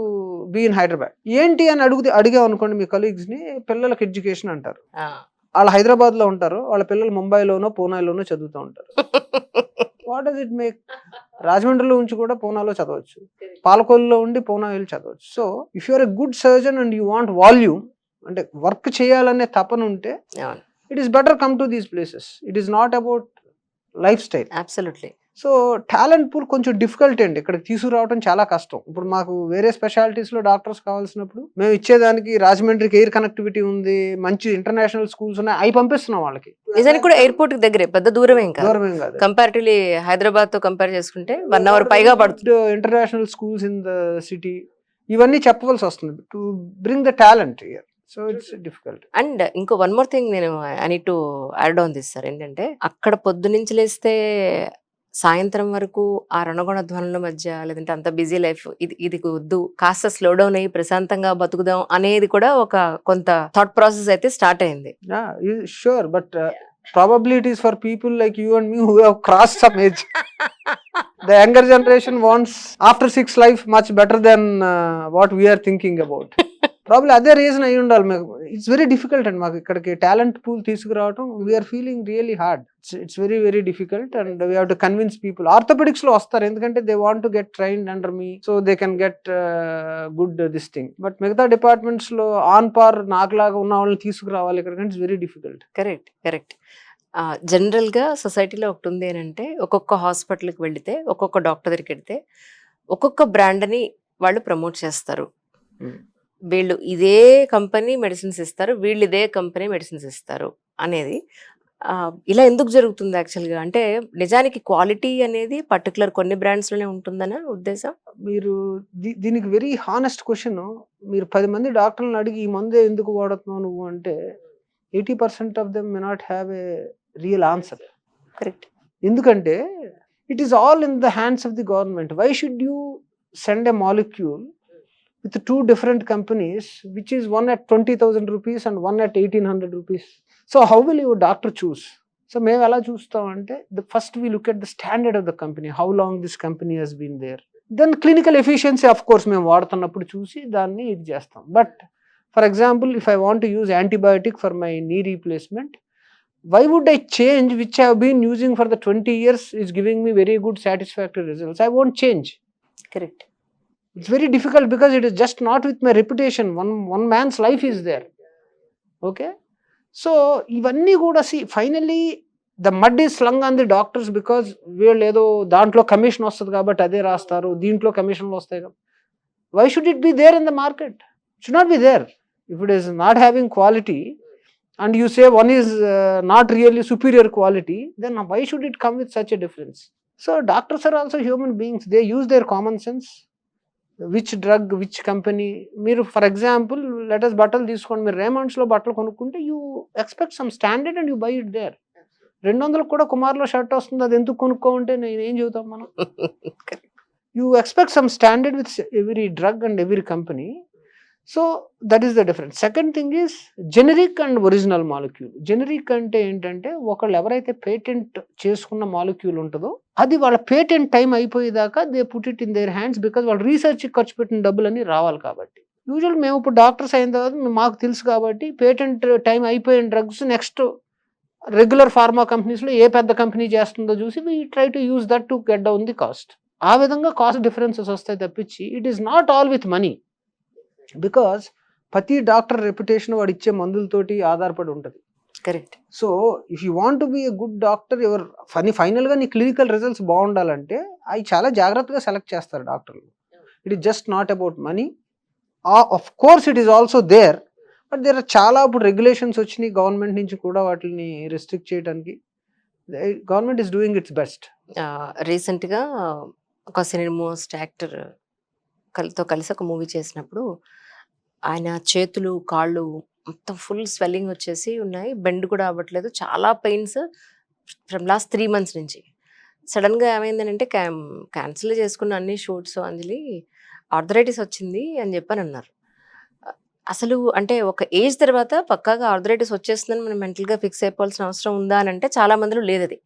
be in Hyderabad. ఏంటి అని అడిగాం అనుకోండి మీ కలీగ్స్ని, పిల్లలకి ఎడ్యుకేషన్ అంటారు. వాళ్ళు హైదరాబాద్లో ఉంటారు, వాళ్ళ పిల్లలు ముంబైలోనో పూనాలోనో చదువుతూ ఉంటారు. What does it make? రాజమండ్రిలో ఉంచి కూడా పూనాలో చదవచ్చు, పాలకొల్లులో ఉండి పూనా వెళ్ళి చదవచ్చు. So if you're a good surgeon and you want volume, అంటే వర్క్ చేయాలనే తపన ఉంటే it is better come to these places. It is not about lifestyle. Absolutely. So talent pool కొంచెం డిఫికల్ట్ అండి, ఇక్కడికి తీసుకురావడం చాలా కష్టం. ఇప్పుడు మాకు వేరే స్పెషాలిటీస్లో డాక్టర్స్ కావాల్సినప్పుడు మేము ఇచ్చేదానికి రాజమండ్రికి ఎయిర్ కనెక్టివిటీ ఉంది, మంచి ఇంటర్నేషనల్ స్కూల్స్ ఉన్నాయి, అవి పంపిస్తున్నాం వాళ్ళకి. నిజానికి కూడా ఎయిర్పోర్ట్ దగ్గరే, పెద్ద దూరమేం కాదు. కంపారిటివ్లీ హైదరాబాద్ తో కంపేర్ చేసుకుంటే 1 hour పైగా పడుతుంది. International schools in the city, ఇవన్నీ చెప్పవలసి వస్తుంది to bring the talent here. So it's difficult. And ఇంకో వన్ మోర్ థింగ్ నేను I need to add on this sir. ఏంటంటే అక్కడ పొద్దు నుంచి లేస్తే సాయంత్రం వరకు ఆ రణగొణ ధ్వనుల మధ్య, లేదంటే అంత బిజీ లైఫ్, ఇది వద్దు, కాస్త స్లో డౌన్ అయ్యి ప్రశాంతంగా బతుకుదాం అనేది కూడా ఒక కొంత థాట్ ప్రాసెస్ అయితే స్టార్ట్ అయింది. Sure, but probably it is for people like you and me who have crossed some age. The younger generation wants after 6 life much better than what we are thinking about. Probably అదే reason అయి ఉండాలి. It's very difficult and మాకు ఇక్కడికి talent pool తీసుకురావడం we're feeling really hard. It's very very difficult and we have to convince people. Orthopaedics లో వస్తారు ఎందుకంటే they want to get trained under me, so they can get good this thing. But మిగతా departments లో on par నాకులాగా ఉన్న వాళ్ళని తీసుకురావాలి ఇక్కడ, ఇట్స్ వెరీ డిఫికల్ట్. కరెక్ట్. జనరల్గా సొసైటీలో ఒకటి ఉంది ఏంటంటే, ఒక్కొక్క హాస్పిటల్కి వెళితే, ఒక్కొక్క డాక్టర్ దగ్గరికి వెళితే ఒక్కొక్క బ్రాండ్ని వాళ్ళు ప్రమోట్ చేస్తారు. వీళ్ళు ఇదే కంపెనీ మెడిసిన్స్ ఇస్తారు, వీళ్ళు ఇదే కంపెనీ మెడిసిన్స్ ఇస్తారు అనేది. ఇలా ఎందుకు జరుగుతుంది యాక్చువల్గా? అంటే నిజానికి క్వాలిటీ అనేది పర్టికులర్ కొన్ని బ్రాండ్స్లోనే ఉంటుందనే ఉద్దేశం. మీరు దీనికి వెరీ హానెస్ట్ క్వశ్చన్. మీరు 10 మంది డాక్టర్లను అడిగి ఈ మందే ఎందుకు వాడుతున్నావు నువ్వు అంటే 80% of them may not have a real answer. Correct. ఎందుకంటే it is all in the hands of the government. Why should you send a molecule with 2 different companies, which is one at 20,000 rupees and one at 1,800 rupees? So how will your doctor choose? So మేము ఎలా చూస్తాం అంటే, first we look at the standard of the company, how long this company has been there. Then clinical efficiency of course మేము వాడుతున్నప్పుడు చూసి దాన్ని ఇది చేస్తాం. But for example, if I want to use antibiotic for my knee replacement, why would I change which I have been using for the 20 years is giving me very good satisfactory results? I won't change. Correct. It's very difficult because it is just not with my reputation. One man's life is there. Okay? So, ఇవన్నీ కూడా finally the mud is slung on the doctors because వీళ్ళు ఏదో దాంట్లో commission వస్తుంది కాబట్టి అదే రాస్తారు, దీంట్లో కమిషన్లు వస్తాయి. Why should it be there in the market? It should not be there. If it is not having quality and you say one is not really superior quality, then why should it come with such a difference? So, doctors are also human beings. They use their common sense. Which drug which company. మీరు for example let us బట్టలు తీసుకోండి, మీరు రేమండ్స్లో బట్టలు కొనుక్కుంటే you expect some standard and you buy it there. 200 కూడా కుమార్లో shirt వస్తుంది, అది ఎందుకు కొనుక్కోమంటే నేను ఏం చెబుతాం మనం? You expect some standard with every drug and every company. So that is the difference. Second thing is generic and original molecule. Generic అంటే ఏంటంటే ఒకళ్ళు ఎవరైతే పేటెంట్ చేసుకున్న మాలిక్యూల్ ఉంటుందో అది వాళ్ళ పేటెంట్ టైం అయిపోయేదాకా they put it in their hands, because వాళ్ళు రీసెర్చ్కి ఖర్చు పెట్టిన డబ్బులన్నీ రావాలి కాబట్టి. యూజువల్ మేము ఇప్పుడు డాక్టర్స్ అయిన తర్వాత మాకు తెలుసు కాబట్టి పేటెంట్ టైం అయిపోయిన డ్రగ్స్ నెక్స్ట్ రెగ్యులర్ ఫార్మా కంపెనీస్లో ఏ పెద్ద కంపెనీ చేస్తుందో చూసి we try to use that to get down the cost. ఆ విధంగా కాస్ట్ డిఫరెన్సెస్ వస్తాయి తప్పించి it is not all with money. Because ప్రతి డాక్టర్ రెప్యుటేషన్ వాడు ఇచ్చే మందులతోటి ఆధారపడి ఉంటుంది. Correct. So if you want to be a good doctor, ఎవరు ఫైనల్గా నీ క్లినికల్ రిజల్ట్స్ బాగుండాలంటే అవి చాలా జాగ్రత్తగా సెలెక్ట్ చేస్తారు డాక్టర్లు. It is just not about money. Of course it is also there, but there are చాలా ఇప్పుడు రెగ్యులేషన్స్ వచ్చినాయి గవర్నమెంట్ నుంచి కూడా వాటిని రిస్ట్రిక్ట్ చేయడానికి. Government is doing it's best. రీసెంట్గా ఒక సీనియర్ మోస్ట్ యాక్టర్ తో కలిసి ఒక మూవీ చేసినప్పుడు ఆయన చేతులు కాళ్ళు మొత్తం ఫుల్ స్వెల్లింగ్ వచ్చేసి ఉన్నాయి, బెండ్ కూడా అవ్వట్లేదు, చాలా పెయిన్స్ ఫ్రమ్ లాస్ట్ 3 months నుంచి. సడన్గా ఏమైందని క్యాన్సిల్ చేసుకున్న అన్ని షూట్స్, అంజలి ఆర్థరైటిస్ వచ్చింది అని చెప్పని అన్నారు. అసలు అంటే ఒక ఏజ్ తర్వాత పక్కాగా ఆర్థరైటిస్ వచ్చేస్తుందని మనం మెంటల్గా ఫిక్స్ అయిపోవాల్సిన అవసరం ఉందా అని అంటే చాలా మందిలో లేదు. అది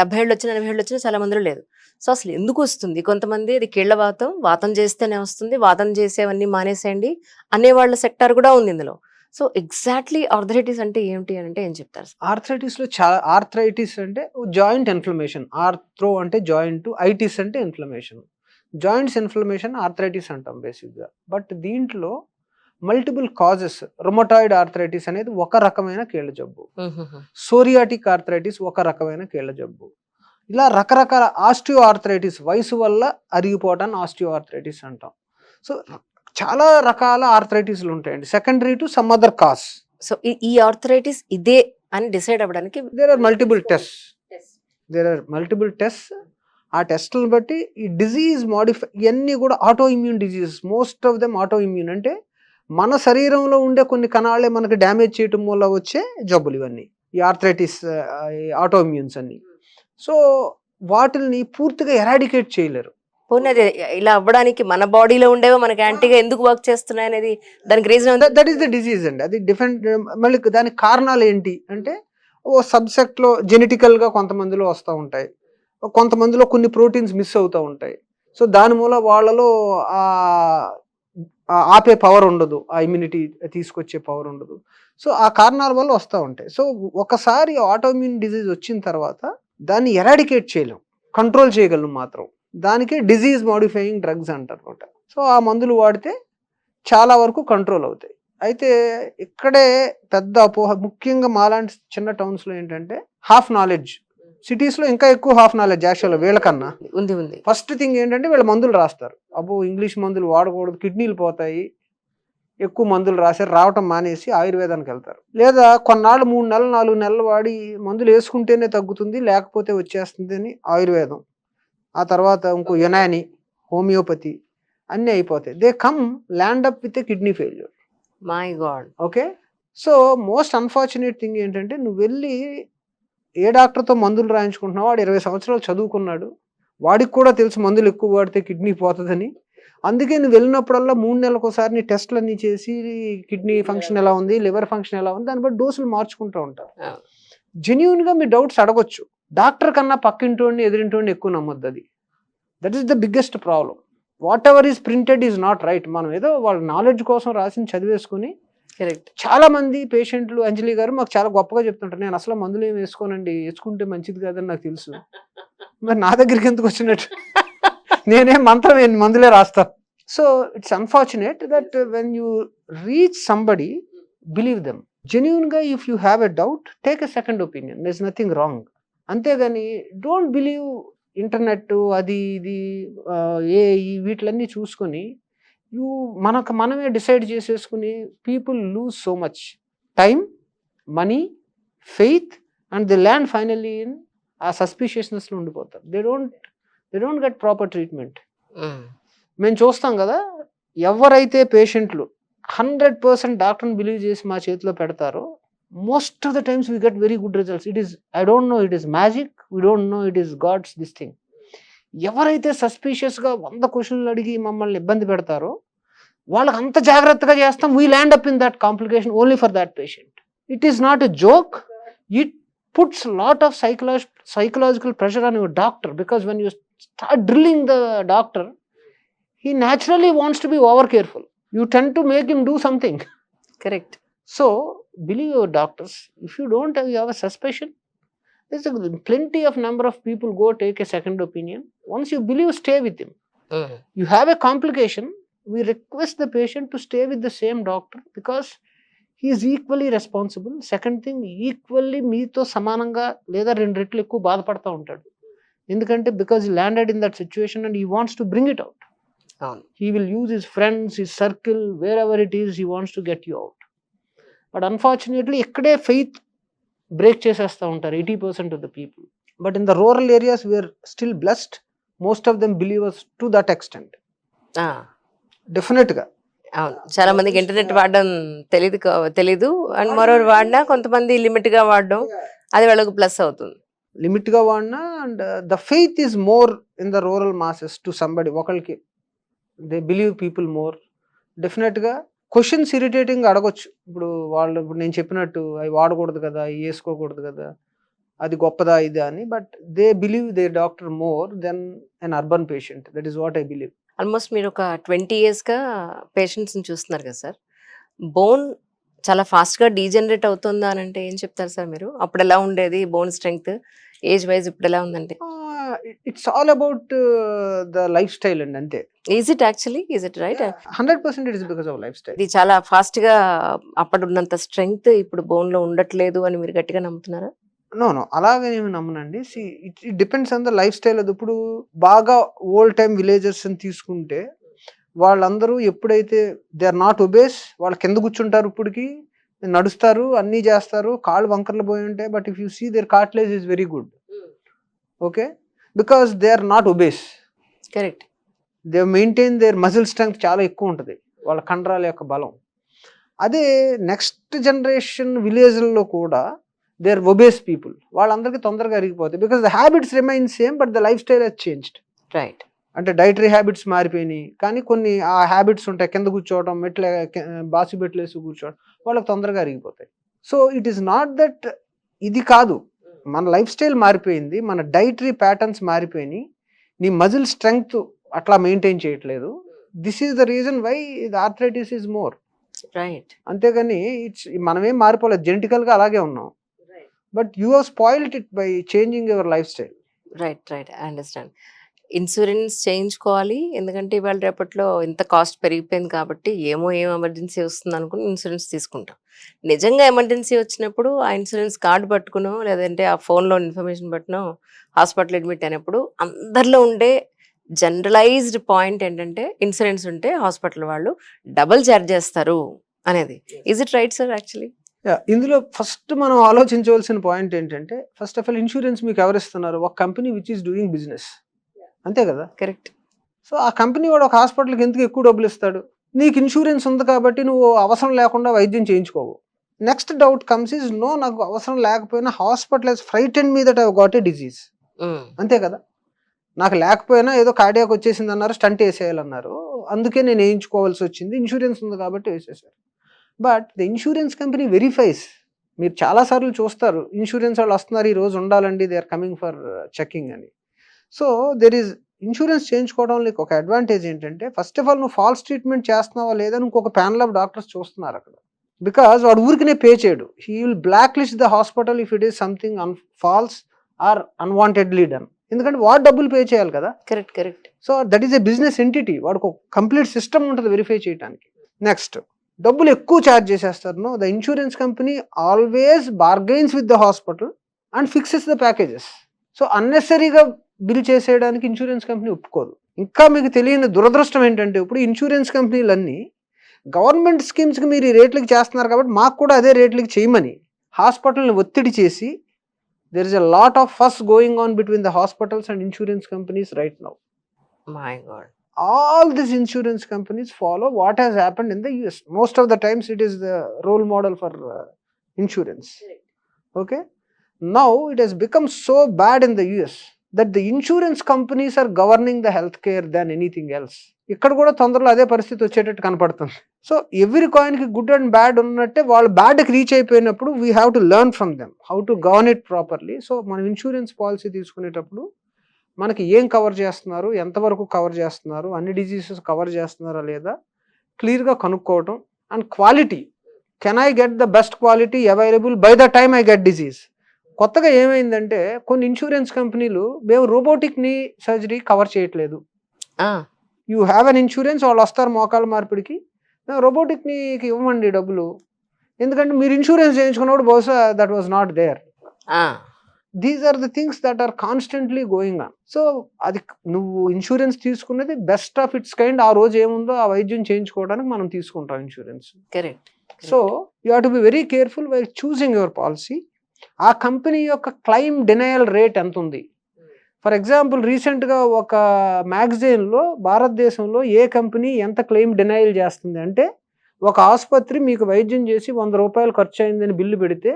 70 ఏళ్ళు వచ్చినా 80 ఏళ్ళు వచ్చినా చాలా మందిలో లేదు. సో అసలు ఎందుకు వస్తుంది? కొంతమంది అది కీళ్ల వాతం చేస్తేనే వస్తుంది, వాతం చేసేవన్నీ మానేసేయండి అనేవాళ్ళ సెక్టార్ కూడా ఉంది ఇందులో. సో ఎగ్జాక్ట్లీ ఆర్థరైటిస్ అంటే ఏమిటి అని అంటే ఏం చెప్తారు? ఆర్థరైటిస్లో చాలా, ఆర్థరైటిస్ అంటే జాయింట్ ఇన్ఫ్లమేషన్. ఆర్థ్రో అంటే జాయింట్, ఐటిస్ అంటే ఇన్ఫ్లమేషన్. జాయింట్స్ ఇన్ఫ్లమేషన్ ఆర్థరైటిస్ అంటాం బేసిక్గా. బట్ దీంట్లో మల్టిపుల్ కాజెస్. రొమటాయిడ్ ఆర్థరైటిస్ అనేది ఒక రకమైన కీళ్ళ జబ్బు, సోరియాటిక్ ఆర్థరైటిస్ ఒక రకమైన కీళ్ళ జబ్బు, ఇలా రకరకాల ఆస్టియో ఆర్థరైటిస్, వయసు వల్ల అరిగిపోవటాన్ని ఆస్టియో ఆర్థరైటిస్ అంటాం. సో చాలా రకాల ఆర్థరైటిస్లు ఉంటాయండి, secondary to some other cause. So ఈ ఆర్థరైటిస్ ఇదే అని డిసైడ్ అవ్వడానికి దేర్ ఆర్ మల్టిపుల్ టెస్ట్. ఆ టెస్టులను బట్టి ఈ డిజీజ్ మాడిఫై, ఇవన్నీ కూడా auto immune diseases, most of them auto immune. అంటే మన శరీరంలో ఉండే కొన్ని కణాలే మనకి డ్యామేజ్ చేయటం వల్ల వచ్చే జబ్బులు ఇవన్నీ, ఈ ఆర్థరైటిస్, ఆటో ఇమ్యూన్స్ అన్ని. సో వాటిని పూర్తిగా ఎరాడికేట్ చేయలేరు. పోనీ అది ఇలా అవ్వడానికి మన బాడీలో ఉండేవో మనకి యాంటీగా ఎందుకు వర్క్ చేస్తున్నాయి అనేది దానికి reason. That is the disease అండి. అది డిఫరెంట్. మళ్ళీ దానికి కారణాలు ఏంటి అంటే ఓ సబ్సెక్ట్లో జెనెటికల్గా కొంతమందిలో వస్తూ ఉంటాయి, కొంతమందిలో కొన్ని ప్రోటీన్స్ మిస్ అవుతూ ఉంటాయి. సో దాని మూల వాళ్ళలో ఆపే పవర్ ఉండదు, ఆ ఇమ్యూనిటీ తీసుకొచ్చే పవర్ ఉండదు. సో ఆ కారణాల వల్ల వస్తూ ఉంటాయి. సో ఒకసారి ఆటోఇమ్యూన్ డిజీజ్ వచ్చిన తర్వాత దాన్ని ఎరాడికేట్ చేయలేం, కంట్రోల్ చేయగలం మాత్రం. దానికే డిజీజ్ మాడిఫైయింగ్ డ్రగ్స్ అంటారు అనమాట. సో ఆ మందులు వాడితే చాలా వరకు కంట్రోల్ అవుతాయి. అయితే ఇక్కడే పెద్ద అపోహ, ముఖ్యంగా మాలాంటి చిన్న టౌన్స్లో ఏంటంటే హాఫ్ నాలెడ్జ్. సిటీస్లో ఇంకా ఎక్కువ హాఫ్ నాలెడ్జ్ యాక్చువల్గా వీళ్ళకన్నా ఉంది. ఫస్ట్ థింగ్ ఏంటంటే వీళ్ళ మందులు రాస్తారు, అబ్బో ఇంగ్లీష్ మందులు వాడకూడదు, కిడ్నీలు పోతాయి, ఎక్కువ మందులు రాశారు, రావటం మానేసి ఆయుర్వేదానికి వెళ్తారు. లేదా కొన్నాళ్ళు 3 నెలలు 4 నెలలు వాడి మందులు వేసుకుంటేనే తగ్గుతుంది లేకపోతే వచ్చేస్తుంది అని ఆయుర్వేదం, ఆ తర్వాత ఇంకో యునాని, హోమియోపతి అన్నీ అయిపోతాయి. They come land up with a kidney failure. My God. Okay. So most unfortunate thing ఏంటంటే నువ్వు వెళ్ళి ఏ డాక్టర్తో మందులు రాయించుకుంటున్నావు, వాడు 20 సంవత్సరాలు చదువుకున్నాడు, వాడికి కూడా తెలుసు మందులు ఎక్కువ వాడితే కిడ్నీ పోతుందని. అందుకే నువ్వు వెళ్ళినప్పుడల్లా 3 నెలలకు ఒకసారి నీ టెస్ట్లు అన్నీ చేసి కిడ్నీ ఫంక్షన్ ఎలా ఉంది, లివర్ ఫంక్షన్ ఎలా ఉంది, దాన్ని బట్టి డోసులు మార్చుకుంటూ ఉంటారు. జెన్యూన్గా మీ డౌట్స్ అడగొచ్చు. డాక్టర్ కన్నా పక్కింటోడిని ఎదురింటోడిని ఎక్కువ నమ్మొద్దు. అది that is the biggest problem. What ever is printed is not right. మనం ఏదో వాళ్ళ నాలెడ్జ్ కోసం రాసి చదివేసుకుని, కరెక్ట్. చాలా మంది పేషెంట్లు, అంజలి గారు మాకు చాలా గొప్పగా చెప్తుంటారు, నేను అసలు మందులు ఏమి వేసుకోనండి, వేసుకుంటే మంచిది కాదని నాకు తెలుసు, మరి నా దగ్గరికి ఎందుకు వచ్చినట్టు, నేనేం మందులే రాస్తాను. So it's unfortunate that when you reach somebody, believe them జెన్యూన్గా. If you have a doubt, take a second opinion, there is nothing wrong. అంతేగాని డోంట్ బిలీవ్ ఇంటర్నెట్ అది ఇది వీటిలన్నీ చూసుకొని మనమే డిసైడ్ చేసేసుకుని people lose so much time, money, faith and the land finally in ఆ సస్పిషియస్నెస్లో ఉండిపోతారు. They don't get proper treatment. మేము చూస్తాం కదా, ఎవరైతే పేషెంట్లు 100% డాక్టర్ని బిలీవ్ చేసి మా చేతిలో పెడతారో most of the times we get very good results. It is, I don't know, it is magic, we don't know, it is God's this thing. ఎవరైతే సస్పీషియస్గా 100 క్వశ్చన్లు అడిగి మమ్మల్ని ఇబ్బంది పెడతారో వాళ్ళకి అంత జాగ్రత్తగా చేస్తాం. We land up in that complication only for that patient. It is not a joke. It puts lot of psychological pressure on your doctor, because when you start drilling the doctor, he naturally wants to be over careful. You tend to make him do something. Correct. So believe your doctors. If you don't have, you have a suspicion, there's a plenty of number of people go take a second opinion. Once you believe, stay with him. You have a complication, we request the patient to stay with the same doctor, because he is equally responsible. Second thing, equally మీతో సమానంగా లేదా 2 రెట్లు ఎక్కువ బాధపడతా ఉంటాడు. ఎందుకంటే because he landed in that situation and he wants to bring it out. He will use his friends, his circle, wherever it is, he wants to get you out. But unfortunately ఇక్కడే faith break చేసేస్తూ ఉంటారు 80% of the people. But in the rural areas we are still blessed. Most of them believe us to that extent. Definitely. అవును, చాలా మందికి internet వాడడం తెలీదు and మరోరు వాడినా కొంతమంది లిమిట్ గా వాడడం, అది వాళ్ళకు ప్లస్ అవుతుంది. లిమిట్ గా వాడినా, and the faith is more in the rural masses to somebody. ఒకరికి they believe people more. Definite గా క్వశ్చన్స్ ఇరిటేటింగ్ అడగొచ్చు. ఇప్పుడు ఇప్పుడు నేను చెప్పినట్టు అవి వాడకూడదు కదా, అవి వేసుకోకూడదు కదా, అది గొప్పదా ఇది అని. But they believe they doctor more than an urban patient. That is what I believe. Almost మీరు ఒక 20 yearsగా పేషెంట్స్ని చూస్తున్నారు కదా సార్. బోన్ చాలా ఫాస్ట్గా డీజనరేట్ అవుతుందా అని అంటే ఏం చెప్తారు సార్ మీరు? అప్పుడు ఎలా ఉండేది బోన్ స్ట్రెంగ్త్, ఏజ్ వైజ్ ఇప్పుడు ఎలా ఉందంటే? It's all about the life style అండి, అంతే. Is it actually, is it right? 100% it is because of life style. ఇది చాలా ఫాస్ట్గా అప్పుడున్నంత స్ట్రెంగ్త్ ఇప్పుడు బోన్లో ఉండట్లేదు అని మీరు గట్టిగా నమ్ముతున్నారా? నో అలాగే నేను నమ్మనండి. It depends on the lifestyle. అది ఇప్పుడు బాగా ఓల్డ్ టైమ్ విలేజర్స్ అని తీసుకుంటే వాళ్ళందరూ ఎప్పుడైతే దే ఆర్ నాట్ ఒబేస్, వాళ్ళు కింద కూర్చుంటారు, ఇప్పటికి నడుస్తారు, అన్నీ చేస్తారు, కాళ్ళు వంకర్లు పోయి ఉంటాయి. But if you see their cartilage is very good. Okay, because they are not obese. Correct. They maintain their muscle strength చాలా ఎక్కువ ఉంటుంది, వాళ్ళ కండరాల యొక్క బలం. అదే నెక్స్ట్ జనరేషన్ విలేజ్లలో కూడా దే ఆర్ ఒబేస్ పీపుల్, వాళ్ళందరికీ తొందరగా అరిగిపోతాయి. Because the habits remain same, but the lifestyle has changed. Right. అంటే డైటరీ హ్యాబిట్స్ మారిపోయినాయి, కానీ కొన్ని ఆ హ్యాబిట్స్ ఉంటాయి, కింద కూర్చోవడం, బాసి బెట్లు వేసి కూర్చోవడం, వాళ్ళకి తొందరగా అరిగిపోతాయి. So it is not that ఇది కాదు, మన లైఫ్ స్టైల్ మారిపోయింది, మన డైటరీ ప్యాటర్న్స్ మారిపోయినాయి, నీ మజిల్ స్ట్రెంగ్త్ అట్లా మెయింటైన్ చేయట్లేదు. This is the reason why the arthritis is more. Right. అంతేగాని మనమేం మారిపోలేదు, జెనెటికల్గా అలాగే ఉన్నాం. But you have spoiled it by changing your life style. Right, right, I understand. Insurance చేయించుకోవాలి, ఎందుకంటే ఇవాళ రేపట్లో ఇంత కాస్ట్ పెరిగిపోయింది కాబట్టి ఏం ఎమర్జెన్సీ వస్తుంది అనుకుని ఇన్సూరెన్స్ తీసుకుంటాం. నిజంగా ఎమర్జెన్సీ వచ్చినప్పుడు ఆ ఇన్సూరెన్స్ కార్డు పట్టుకునో లేదంటే ఆ ఫోన్లో ఇన్ఫర్మేషన్ పట్టునో హాస్పిటల్ అడ్మిట్ అయినప్పుడు అందరిలో ఉండే జనరలైజ్డ్ పాయింట్ ఏంటంటే ఇన్సూరెన్స్ ఉంటే హాస్పిటల్ వాళ్ళు డబుల్ ఛార్జ్ చేస్తారు అనేది. Is it right sir? Actually ఇందులో ఫస్ట్ మనం ఆలోచించవలసిన పాయింట్ ఏంటంటే, ఫస్ట్ ఆఫ్ ఆల్ ఇన్సూరెన్స్ మీకు ఎవరు ఇస్తున్నారు? ఒక company which is doing business, అంతే కదా? కరెక్ట్. సో ఆ కంపెనీ వాడు ఒక హాస్పిటల్కి ఎందుకు ఎక్కువ డబ్బులు ఇస్తాడు? నీకు ఇన్సూరెన్స్ ఉంది కాబట్టి నువ్వు అవసరం లేకుండా వైద్యం చేయించుకోవు. Next doubt comes is, no, నాకు అవసరం లేకపోయినా hospital has frightened me that I got a disease, అంతే కదా? నాకు లేకపోయినా ఏదో కార్డియాక్ వచ్చేసింది అన్నారు, స్టంట్ వేసేయాలన్నారు, అందుకే నేను వేయించుకోవాల్సి వచ్చింది, ఇన్సూరెన్స్ ఉంది కాబట్టి వేసేసారు. But the insurance company verifies. మీరు చాలాసార్లు చూస్తారు, ఇన్సూరెన్స్ వాళ్ళు వస్తున్నారు, ఈ రోజు ఉండాలండి, they are coming for checking అని. సో దెర్ ఈజ్ ఇన్సూరెన్స్ చేయించుకోవడంలో ఒక అడ్వాంటేజ్ ఏంటంటే, ఫస్ట్ ఆఫ్ ఆల్ నువ్వు ఫాల్స్ ట్రీట్మెంట్ చేస్తున్నావా లేదా ఇంకొక ప్యానల్ ఆఫ్ డాక్టర్స్ చూస్తున్నారు అక్కడ. బికాజ్ వాడు ఊరికినే పే చేయడు, he will black list the hospital if it is something false or unwantedly done. ఎందుకంటే వాడు డబ్బులు పే చేయాలి కదా. Correct, correct. So that is a business entity, వాడికి ఒక కంప్లీట్ సిస్టమ్ ఉంటుంది వెరిఫై చేయడానికి. నెక్స్ట్, డబ్బులు ఎక్కువ ఛార్జ్ చేసేస్తారు. No, the insurance company always bargains with the hospital and fixes the packages. So అన్నెసరీగా బిల్ చేసేయడానికి ఇన్సూరెన్స్ కంపెనీ ఒప్పుకోదు. ఇంకా మీకు తెలియని దురదృష్టం ఏంటంటే, ఇప్పుడు ఇన్సూరెన్స్ కంపెనీలన్నీ గవర్నమెంట్ స్కీమ్స్కి మీరు ఈ రేట్లకి చేస్తున్నారు కాబట్టి మాకు కూడా అదే రేట్లకి చేయమని హాస్పిటల్ని ఒత్తిడి చేసి, there is a lot of fuss going on between the hospitals and insurance companies right now. My God. All these insurance companies follow what has happened in the US. Most of the times it is the role model for insurance. Okay, now it has become so bad in the US that the insurance companies are governing the health care than anything else. ఇక్కడ కూడా తొందరలో అదే పరిస్థితి వచ్చేటట్టు కనపడుతుంది. So every కాయిన్కి good and bad ఉన్నట్టే వాళ్ళు బ్యాడ్కి రీచ్ అయిపోయినప్పుడు we have to learn from them how to govern it properly. So మనం ఇన్సూరెన్స్ పాలసీ తీసుకునేటప్పుడు మనకి ఏం కవర్ చేస్తున్నారు, ఎంతవరకు కవర్ చేస్తున్నారు, అన్ని డిజీజెస్ కవర్ చేస్తున్నారా లేదా క్లియర్గా కనుక్కోవటం. And quality, can I get the best quality available by the time I get disease. కొత్తగా ఏమైందంటే కొన్ని ఇన్సూరెన్స్ కంపెనీలు మేము రోబోటిక్ని సర్జరీ కవర్ చేయట్లేదు. యూ హ్యావ్ అన్ ఇన్సూరెన్స్, వాళ్ళు వస్తారు మోకాల మార్పిడికి, మేము రోబోటిక్ని ఇవ్వమండి డబ్బులు, ఎందుకంటే మీరు ఇన్సూరెన్స్ చేయించుకున్నప్పుడు బహుశా that was not there. These are the things that are constantly going on. So అది నువ్వు ఇన్సూరెన్స్ తీసుకున్నది బెస్ట్ ఆఫ్ ఇట్స్ కైండ్, ఆ రోజు ఏముందో ఆ వైద్యం చేయించుకోవడానికి మనం తీసుకుంటాం insurance. Correct. So you have to be very careful while choosing your policy. ఆ కంపెనీ యొక్క క్లెయిమ్ డినయల్ రేట్ ఎంత ఉంది. ఫర్ ఎగ్జాంపుల్ రీసెంట్గా ఒక మ్యాగజైన్లో భారతదేశంలో ఏ కంపెనీ ఎంత క్లెయిమ్ డినయల్ చేస్తుంది అంటే, ఒక ఆసుపత్రి మీకు వైద్యం చేసి 100 రూపాయలు ఖర్చు అయిందని బిల్లు పెడితే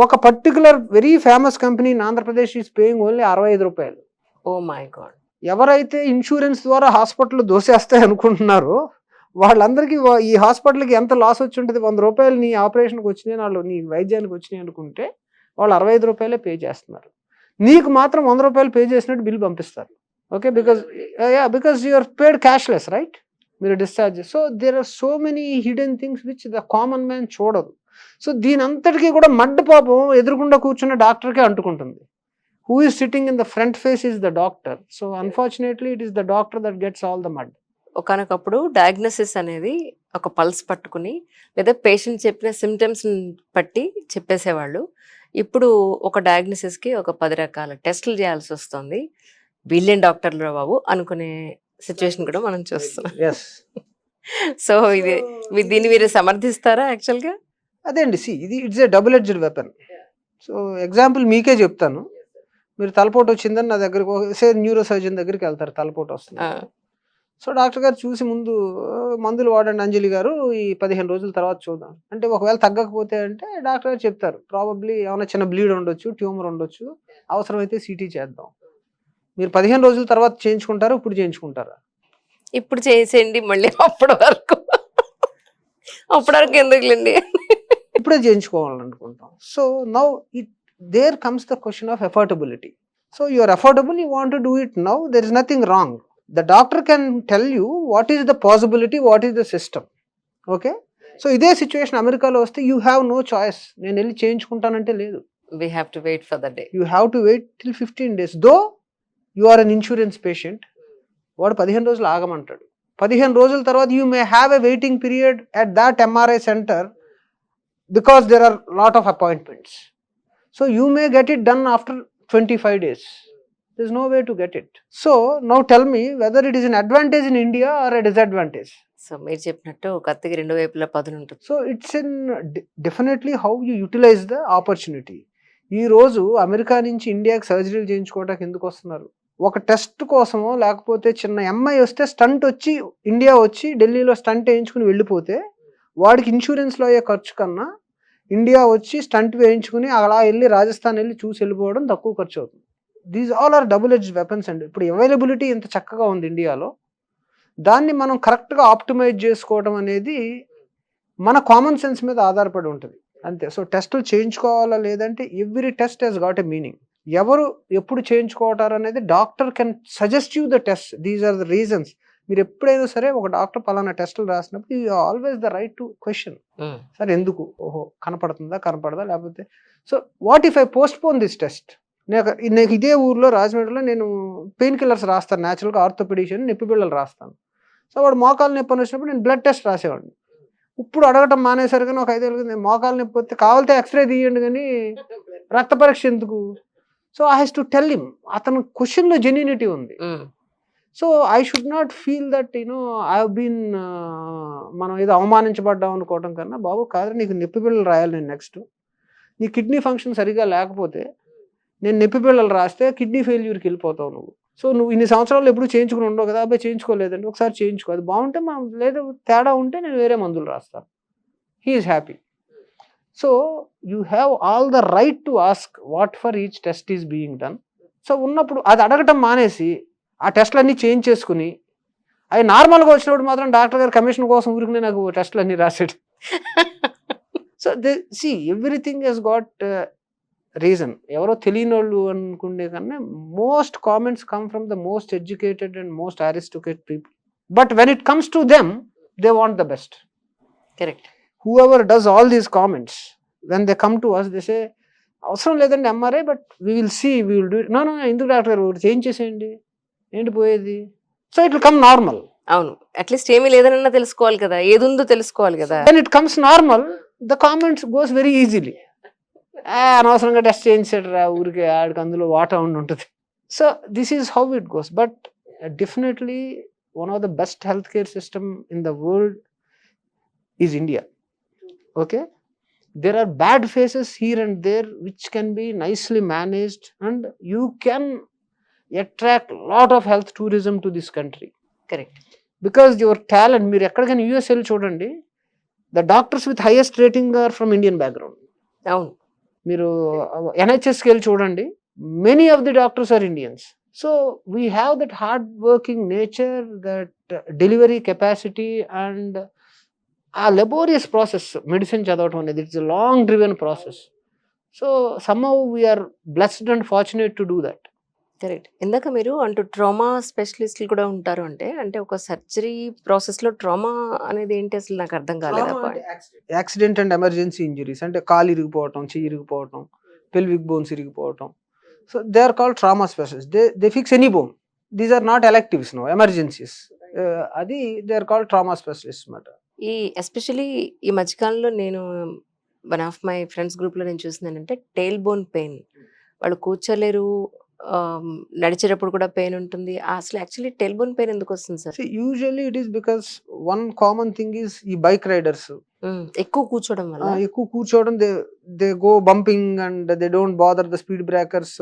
ఒక particular very famous company in Andhra Pradesh is paying only 65 రూపాయలు. Oh my god. ఎవరైతే ఇన్సూరెన్స్ ద్వారా హాస్పిటల్ దోసేస్తాయి అనుకుంటున్నారో వాళ్ళందరికీ ఈ హాస్పిటల్కి ఎంత లాస్ వచ్చి ఉంటుంది, 100 రూపాయలు నీ ఆపరేషన్కి వచ్చినాయి, వాళ్ళు నీ వైద్యానికి వచ్చినాయి అనుకుంటే వాళ్ళు 65 రూపాయలే పే చేస్తున్నారు. నీకు మాత్రం 100 రూపాయలు పే చేసినట్టు బిల్ పంపిస్తారు. Okay, because you are paid cashless, right, మీరు discharge. So there are so many hidden things which the common man చూడదు. సో దీని అంతటికీ కూడా మడ్ పాపం ఎదురుకుండా కూర్చున్న డాక్టర్కే అంటుకుంటుంది. Who is sitting in the front face is the doctor. So unfortunately it is the doctor that gets all the mud. ఒకనొకప్పుడు డయాగ్నోసిస్ అనేది ఒక పల్స్ పట్టుకుని లేదా పేషెంట్ చెప్పిన సిమ్టమ్స్ బట్టి చెప్పేసేవాళ్ళు. ఇప్పుడు ఒక డయాగ్నోసిస్కి ఒక 10 రకాల టెస్టులు చేయాల్సి వస్తుంది. బిలియన్ డాక్టర్లు బాబు అనుకునే సిచ్యువేషన్ కూడా మనం చూస్తున్నాం. సో ఇది దీన్ని మీరు సమర్థిస్తారా యాక్చువల్గా? అదే అండి, ఇది it's a double edged weapon. So example మీకే చెప్తాను. మీరు తలపోటు వచ్చిందని నా దగ్గరికి న్యూరో సర్జన్ దగ్గరికి వెళ్తారు, తలపోటు వస్తుంది. సో డాక్టర్ గారు చూసి ముందు మందులు వాడండి అంజలి గారు, ఈ 15 రోజుల తర్వాత చూద్దాం అంటే, ఒకవేళ తగ్గకపోతే అంటే డాక్టర్ గారు చెప్తారు ప్రాబబ్లీ ఏమైనా చిన్న బ్లీడ్ ఉండొచ్చు, ట్యూమర్ ఉండొచ్చు, అవసరమైతే సిటీ చేద్దాం. మీరు 15 రోజుల తర్వాత చేయించుకుంటారా, ఇప్పుడు చేయించుకుంటారా? ఇప్పుడు చేసేయండి, మళ్ళీ అప్పటి వరకు ఎందుకులేండి, ఇప్పుడే చేయించుకోవాలనుకుంటాం. So now there comes the question of affordability. So you are affordable, you want to do it now, there is nothing wrong. The doctor can tell you what is the possibility, what is the system. Okay, so ఇదే situation అమెరికాలో వస్తే you have no choice, నేను వెళ్ళి చేయించుకుంటానంటే లేదు. we have to wait for the day. You have to wait till 15 days. Though you are an insurance patient, వాడు 15 రోజులు ఆగమంటాడు. 15 రోజుల తర్వాత you may have a waiting period at that MRI center because there are lot of appointments. So you may get it done after 25 days. There is no way to get it. So now tell me whether it is an advantage in India or a disadvantage. So మీరు చెప్పినట్టు కత్తికి 2 వైపులా పదును ఉంటుంది. So it's in definitely how you utilize the opportunity. ఈ రోజు America నుంచి ఇండియాకి సర్జరీలు చేయించుకోవడానికి ఎందుకు వస్తున్నారు? ఒక టెస్ట్ కోసమో లేకపోతే చిన్న ఎంఐ వస్తే స్టంట్ వచ్చి ఇండియా వచ్చి ఢిల్లీలో స్టంట్ వేయించుకుని వెళ్ళిపోతే వాడికి ఇన్సూరెన్స్లో అయ్యే ఖర్చు కన్నా ఇండియా వచ్చి స్టంట్ వేయించుకుని అలా వెళ్ళి రాజస్థాన్ వెళ్ళి చూసి వెళ్ళిపోవడం తక్కువ ఖర్చు అవుతుంది. These all are double edge weapons అండి. ఇప్పుడు అవైలబిలిటీ ఇంత చక్కగా ఉంది ఇండియాలో, దాన్ని మనం కరెక్ట్గా ఆప్టిమైజ్ చేసుకోవడం అనేది మన కామన్ సెన్స్ మీద ఆధారపడి ఉంటుంది అంతే. సో టెస్టులు చేయించుకోవాలా లేదంటే every test has got a meaning. ఎవరు ఎప్పుడు చేయించుకోవటారు అనేది doctor can suggest you the test. These are the reasons. మీరు ఎప్పుడైనా సరే ఒక డాక్టర్ పలానా టెస్టులు రాసినప్పుడు you always the right to question, sir ఎందుకు, ఓహో కనపడుతుందా కనపడదా, లేకపోతే so what if I postpone this test. నాకు ఇదే ఊర్లో రాజమండ్రిలో నేను పెయిన్ కిల్లర్స్ రాస్తాను, న్యాచురల్గా ఆర్థోపెడిషియన్ నొప్పి బిళ్ళలు రాస్తాను. సో వాడు మోకాలు నొప్పి అని వచ్చినప్పుడు నేను బ్లడ్ టెస్ట్ రాసేవాడిని. ఇప్పుడు అడగటం మానేశారు, కానీ ఒక 5 ఏళ్ళకి నేను మోకాలు నొప్పి వస్తే కావాలితే ఎక్స్రే తీయండి కానీ రక్త పరీక్ష ఎందుకు. So I has to tell him, అతను క్వశ్చన్లో జెన్యూనిటీ ఉంది. So I should not feel that you know I have been మనం ఏదో అవమానించబడ్డాం అనుకోవటం కన్నా, బాబు కాదు నీకు నొప్పి బిళ్ళలు రాయాలి నేను నెక్స్ట్, నీ కిడ్నీ ఫంక్షన్ సరిగా లేకపోతే నేను నొప్పి బిళ్ళలు రాస్తే కిడ్నీ ఫెయిల్యూర్కి వెళ్ళిపోతావు నువ్వు. సో నువ్వు ఇన్ని సంవత్సరాలు ఎప్పుడు చేయించుకుని ఉండవు కదా, అబ్బాయి చేయించుకోలేదండి, ఒకసారి చేయించుకో, అది బాగుంటే మనం లేదా తేడా ఉంటే నేను వేరే మందులు రాస్తాను. He is happy. So you have all the right to ask what for each test is being done. So ఉన్నప్పుడు అది అడగటం మానేసి ఆ టెస్ట్లన్నీ చేంజ్ చేసుకుని అవి నార్మల్గా వచ్చినప్పుడు మాత్రం డాక్టర్ గారు కమిషన్ కోసం ఊరికి నాకు టెస్ట్లు అన్నీ రాసాడు. So see everything has got reason. ఎవరో తెలియని వాళ్ళు అనుకునే కన్నా most comments come from the most educated and most aristocrat people. But when it comes to them they want the best. Correct. whoever does all these comments, when they come to us, they say, అవసరం లేదండి MRI, but we will see, we will do it. No ఎందుకు doctor గారు ఒకటి change చేసేయండి, ఏంటి పోయేది. So it will come normal. అవును, at least ఏమీ లేదనన్నా తెలుసుకోవాలి కదా, ఏది ఉందో తెలుసుకోవాలి కదా. When it comes normal the comments goes very easily. అనవసరంగా టెస్ట్ చేయించాడు రా ఊరికి, ఆడికి అందులో వాటర్ ఉండి ఉంటుంది. So this is how it goes. But definitely one of the best health care system in the world is India. Okay, there are bad phases here and there which can be nicely managed, and you can attract lot of health tourism to this country. Correct. Because your talent, మీరు ఎక్కడికైనా US వెళ్ళి చూడండి, the doctors with highest rating are from Indian background. అవును. మీరు NHSకి వెళ్ళి చూడండి, many of the doctors are Indians. So we have that hard working nature, that delivery capacity, and ఆ లెబోరియస్ process medicine చదవటం అనేది it's long driven process. So somehow we're blessed and fortunate to do that. Correct. ఇందాక మీరు అంటూ trauma స్పెషలిస్టులు కూడా ఉంటారు అంటే ఒక సర్జరీ ప్రాసెస్లో ట్రామా అనేది ఏంటి అసలు నాకు అర్థం కాలేదు. యాక్సిడెంట్ అండ్ ఎమర్జెన్సీ ఇంజరీస్ అంటే కాలు ఇరిగిపోవటం, చెయ్యి ఇరిగిపోవటం, పెల్విక్ బోన్స్ ఇరిగిపోవటం. So they are called trauma specialist. They fix any bone. These are not electives, no emergencies. అది they are called trauma specialist అన్నమాట. ఈ ఎస్పెషలీ ఈ మధ్యకాలంలో నేను వన్ ఆఫ్ మై ఫ్రెండ్స్ గ్రూప్లో నేను చూసింది టెయిల్ బోన్ పెయిన్. వాళ్ళు కూర్చోలేరు, నడిచేటప్పుడు కూడా పెయిన్ ఉంటుంది. అసలు యాక్చువల్లీ టెయిల్ బోన్ పెయిన్ ఎందుకు వస్తుంది sir? Usually it is because one common thing is ఈ బైక్ రైడర్స్ ఎక్కువ కూర్చోవడం వల్ల. ఎక్కువ కూర్చోవడం, they go bumping and they don't bother the speed breakers,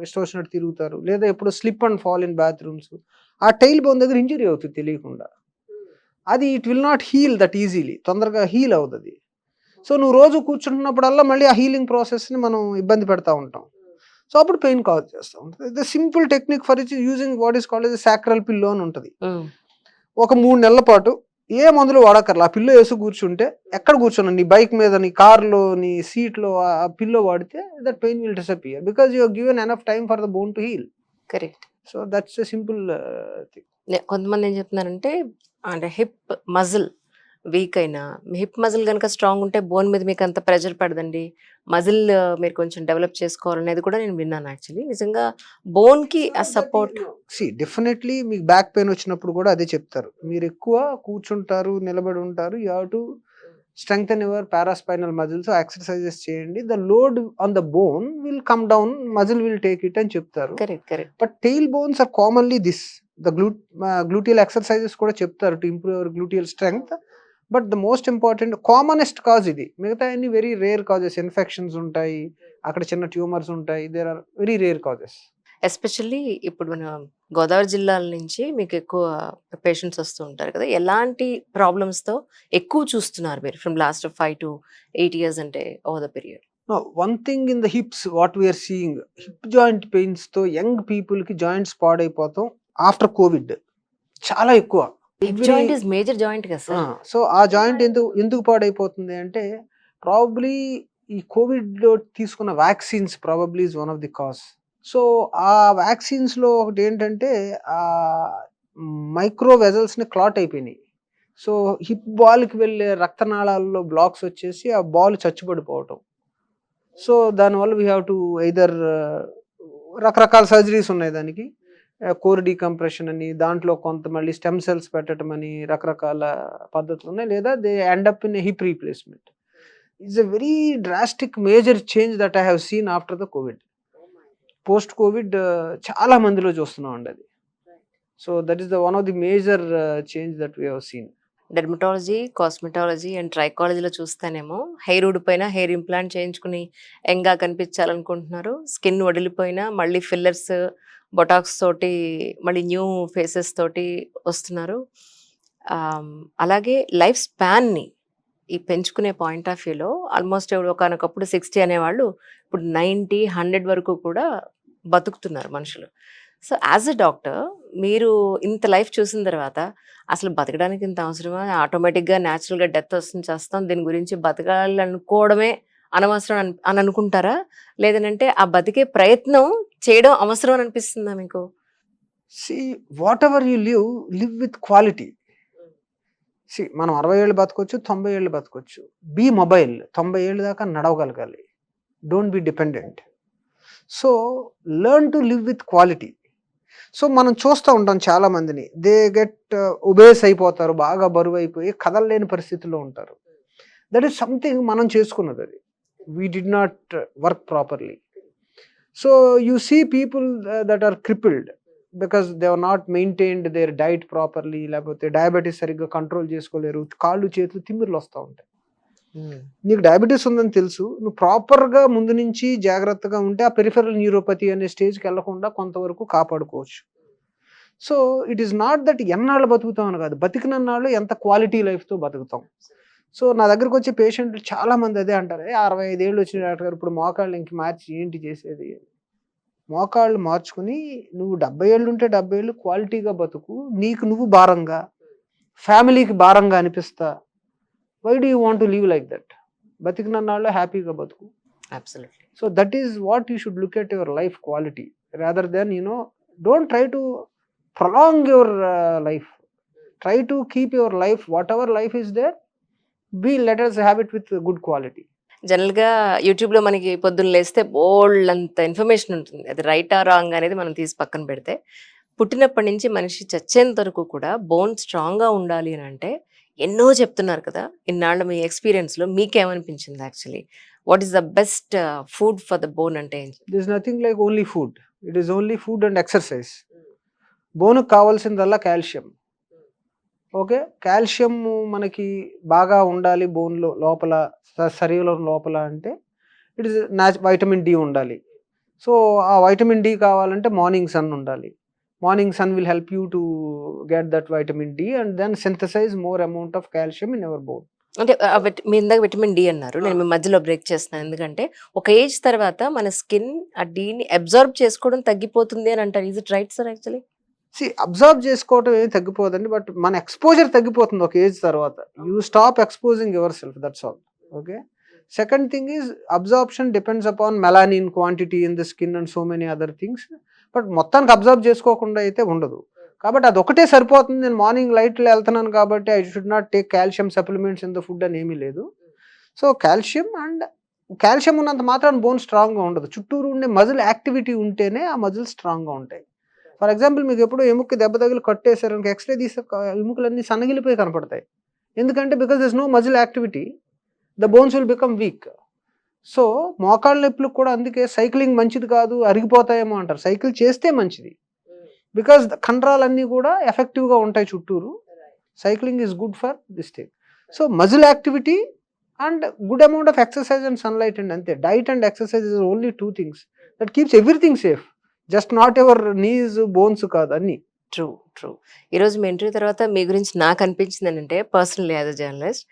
ఇష్టం వచ్చినట్టు తిరుగుతారు, లేదా ఎప్పుడు slip and fall in bathrooms. ఆ టైల్ బోన్ దగ్గర ఇంజరీ అవుతుంది తెలియకుండా. అది it will not heal that easily, తొందరగా హీల్ అవుతుంది. సో నువ్వు రోజు కూర్చుంటున్నప్పుడల్లా మళ్ళీ ఆ హీలింగ్ ప్రాసెస్ని మనం ఇబ్బంది పెడతా ఉంటాం. సో అప్పుడు పెయిన్ కాజ్ చేస్తూ ఉంటుంది. The simple technique for it using what is called sacral pillow అని ఉంటుంది. ఒక 3 నెలల పాటు ఏ మందులు వాడకర్లా, ఆ పిల్లో వేసి కూర్చుంటే, ఎక్కడ కూర్చున్నా, నీ బైక్ మీద, నీ కార్లో, నీ సీట్లో ఆ పిల్లో వాడితే that pain will disappear because you given enough time for the bone to heal. Correct. So that's a simple thing. కొంతమంది ఏం చెప్తున్నారంటే హిప్ మజిల్ వీక్ అయినా, హిప్ మజిల్ కనుక స్ట్రాంగ్ ఉంటే బోన్ మీద మీకు అంత ప్రెషర్ పడదండి, మజిల్ మీరు కొంచెం డెవలప్ చేసుకోవాలనేది కూడా నేను విన్నాను. యాక్చువల్లీ నిజంగా బోన్కి ఆ సపోర్ట్. డెఫినెట్లీ మీకు బ్యాక్ పెయిన్ వచ్చినప్పుడు కూడా అదే చెప్తారు, మీరు ఎక్కువ కూర్చుంటారు, నిలబడి ఉంటారు, you have to strengthen your paraspinal muscles. So exercises చేయండి, the load on the bone will come down, muscle will take it అని చెప్తారు. Correct. But tail bones are commonly this, the gluteal exercises కూడా చెప్తారు to improve your gluteal strength. But the most important commonest cause ఇది. మిగతా అన్ని very rare causes, infections ఉంటాయి, అక్కడ చిన్న ట్యూమర్స్ ఉంటాయి, there are very rare causes. Especially ఇప్పుడు మన గోదావరి జిల్లాల నుంచి మీకు ఎక్కువ పేషెంట్స్ వస్తూ ఉంటారు కదా, ఎలాంటి ప్రాబ్లమ్స్తో ఎక్కువ చూస్తున్నారు మీరు ఫ్రమ్ లాస్ట్ 5 to 8 years అంటే over the period? One thing in the hips what we're seeing, hip joint pains తో యంగ్ పీపుల్ కి జాయింట్స్ పాడైపోతాం ఆఫ్టర్ కోవిడ్ చాలా ఎక్కువ. Hip joint is major joint కదా సార్. సో ఆ జాయింట్ ఎందుకు పాడైపోతుంది అంటే ప్రాబబ్లీ ఈ కోవిడ్ లో తీసుకున్న vaccines probably is one of the cause. So ఆ వ్యాక్సిన్స్ లో ఒకటి ఏంటంటే ఆ మైక్రో వెజల్స్ ని క్లాట్ అయిపోయినాయి. సో హిప్ బాల్ కి వెళ్ళే రక్తనాళాల్లో బ్లాక్స్ వచ్చేసి ఆ బాల్ చచ్చుబడిపోవటం. సో దానివల్ల వీ హ్యావ్ టు ఎయిదర్ రకరకాల సర్జరీస్ ఉన్నాయి దానికి, కోర్ డీకంప్రెషన్ అని, దాంట్లో కొంత మళ్ళీ స్టెమ్ సెల్స్ పెట్టడం అని, రకరకాల పద్ధతులు ఉన్నాయి, లేదా they end up in hip replacement. It's a very drastic major change that I have seen after the COVID. Post COVID చాలా మందిలో చూస్తున్నాం అండి అది. So that is the one of the major change that we have seen. Dermatology, cosmetology and ట్రైకాలజీలో చూస్తేనేమో hair ఊడిపోయినా hair implant చేయించుకుని యంగ్గా కనిపించాలనుకుంటున్నారు, skin వడిలిపోయినా మళ్ళీ ఫిల్లర్స్, బొటాక్స్ తోటి మళ్ళీ న్యూ ఫేసెస్ తోటి వస్తున్నారు. అలాగే లైఫ్ స్పాన్ని ఈ పెంచుకునే పాయింట్ ఆఫ్ వ్యూలో ఆల్మోస్ట్ ఒకనొకప్పుడు 60 అనేవాళ్ళు ఇప్పుడు 90, 100 వరకు కూడా బతుకుతున్నారు మనుషులు. సో యాజ్ ఎ డాక్టర్ మీరు ఇంత లైఫ్ చూసిన తర్వాత అసలు బతకడానికి ఇంత అవసరమా? ఆటోమేటిక్‌గా న్యాచురల్‌గా డెత్ వస్తుంది చేస్తాం. దీని గురించి బతకాలనుకోవడమే అనవసరం అని అనుకుంటారా? లేదనంటే ఆ బతికే ప్రయత్నం చేయడం అవసరం అని అనిపిస్తుందా మీకు? What ever you live with quality. మనం 60 ఏళ్ళు బతకొచ్చు, 90 ఏళ్ళు బతకొచ్చు. Be mobile. 90 ఏళ్ళ దాకా నడవగలగాలి. Don't be dependent. So learn to live with quality. So మనం చూస్తూ ఉంటాం చాలా మందిని. దే గెట్ ఒబేస్ అయిపోతారు, బాగా బరువు అయిపోయి కదలలేని పరిస్థితిలో ఉంటారు. దట్ ఈస్ సంథింగ్ మనం చేసుకున్నది అది. We did not work properly. So you see people that are crippled because they are not maintained their diet properly, లేకపోతే డయాబెటీస్ సరిగ్గా కంట్రోల్ చేసుకోలేరు, కాళ్ళు చేతులు తిమ్మిర్లు వస్తూ ఉంటాయి. నీకు డయాబెటీస్ ఉందని తెలుసు, నువ్వు ప్రాపర్గా ముందు నుంచి జాగ్రత్తగా ఉంటే ఆ పెరిఫెరల్ న్యూరోపతి అనే స్టేజ్కి వెళ్లకుండా కొంతవరకు కాపాడుకోవచ్చు. So it is not that ఎన్నాళ్ళు బతుకుతాం అని కాదు, బతికినన్నాళ్ళు ఎంత క్వాలిటీ లైఫ్తో బతుకుతాం. సో నా దగ్గరకు వచ్చే పేషెంట్లు చాలా మంది అదే అంటారు, 65 ఏళ్ళు వచ్చిన డాక్టర్ గారు ఇప్పుడు మోకాళ్ళు ఇంక మార్చి ఏంటి చేసేది. మోకాళ్ళు మార్చుకుని నువ్వు 70 ఏళ్ళు ఉంటే 70 ఏళ్ళు క్వాలిటీగా బతుకు, నీకు నువ్వు భారంగా, ఫ్యామిలీకి భారంగా అనిపిస్తా. Why do you want to live like that? బతికినన్నాళ్ళు హ్యాపీగా బతుకు. Absolutely. So that is what you should look at your life quality rather than don't try to prolong your life. Try to keep your life, whatever life is there, let us have it with good quality. జనరల్‌గా యూట్యూబ్‌లో మనకి పొద్దున్న లేస్తే బోలెడంత information ఉంటుంది. అది రైటా wrong అనేది మనం తీసి పక్కన పెడితే, పుట్టినప్పటి నుంచి మనిషి చచ్చేంత వరకు కూడా బోన్ స్ట్రాంగ్‌గా ఉండాలి అని అంటే ఎన్నో చెప్తున్నారు కదా! ఇన్నాళ్ళ మీ ఎక్స్‌పీరియన్స్‌లో మీకేమనిపించింది actually? What is the best food for the bone అంటే ఏం? There is nothing like only food. It is only food and exercise. బోన్‌కి కావాల్సిందల్లా కాల్షియం. ఓకే, కాల్షియం మనకి బాగా ఉండాలి బోన్లో లోపల, శరీరం లోపల అంటే ఇట్ ఇస్ వైటమిన్ డి ఉండాలి. సో ఆ వైటమిన్ డి కావాలంటే మార్నింగ్ సన్ ఉండాలి. Morning sun will help you to get that vitamin D and then synthesize more amount of calcium in our bone. అంటే మీరు ఇందాక విటమిన్ డి అన్నారు. నేను మీ మధ్యలో బ్రేక్ చేస్తున్నాను. ఎందుకంటే ఒక ఏజ్ తర్వాత మన స్కిన్ ఆ డిని అబ్జార్బ్ చేసుకోవడం తగ్గిపోతుంది అని అంటారు. Is it right sir actually? Observe చేసుకోవటం ఏమి తగ్గిపోదండి, బట్ మన ఎక్స్పోజర్ తగ్గిపోతుంది ఒక ఏజ్ తర్వాత. You stop exposing your self, that's all. Okay, second thing is absorption depends upon melanin quantity in the skin and so many other things. But మొత్తానికి observe చేసుకోకుండా అయితే ఉండదు. కాబట్టి అది ఒకటే సరిపోతుంది. నేను మార్నింగ్ లైట్లో వెళ్తున్నాను కాబట్టి I should not take calcium supplements in the food అని ఏమీ లేదు. సో కాల్షియం ఉన్నంత మాత్రాన బోన్ స్ట్రాంగ్గా ఉండదు. చుట్టూరు ఉండే మజిల్ యాక్టివిటీ ఉంటేనే ఆ మజిల్ స్ట్రాంగ్గా ఉంటాయి. ఫర్ ఎగ్జాంపుల్ మీకు ఎప్పుడు ఎముక్కి దెబ్బ తగిలి కట్టేశారు, ఇంకా ఎక్స్రే తీసే ఎముకలన్నీ సన్నగిలిపోయి కనపడతాయి. ఎందుకంటే because this no muscle activity, the bones will become weak. So మోకాళ్ళ నొప్పులకు కూడా అందుకే సైక్లింగ్ మంచిది కాదు, అరిగిపోతాయేమో అంటారు. సైకిల్ చేస్తే మంచిది, బికాస్ కండరాలన్నీ కూడా ఎఫెక్టివ్గా ఉంటాయి చుట్టూరు. Cycling is good for this thing. So muscle activity and good amount of exercise and sunlight and అంతే. Diet and exercise is only 2 things that keeps everything safe. Just not ever knees bones కాదు అన్ని. True. ఈరోజు మీ interview తర్వాత మీ గురించి నాకు అనిపించింది ఏంటంటే, personally as a journalist,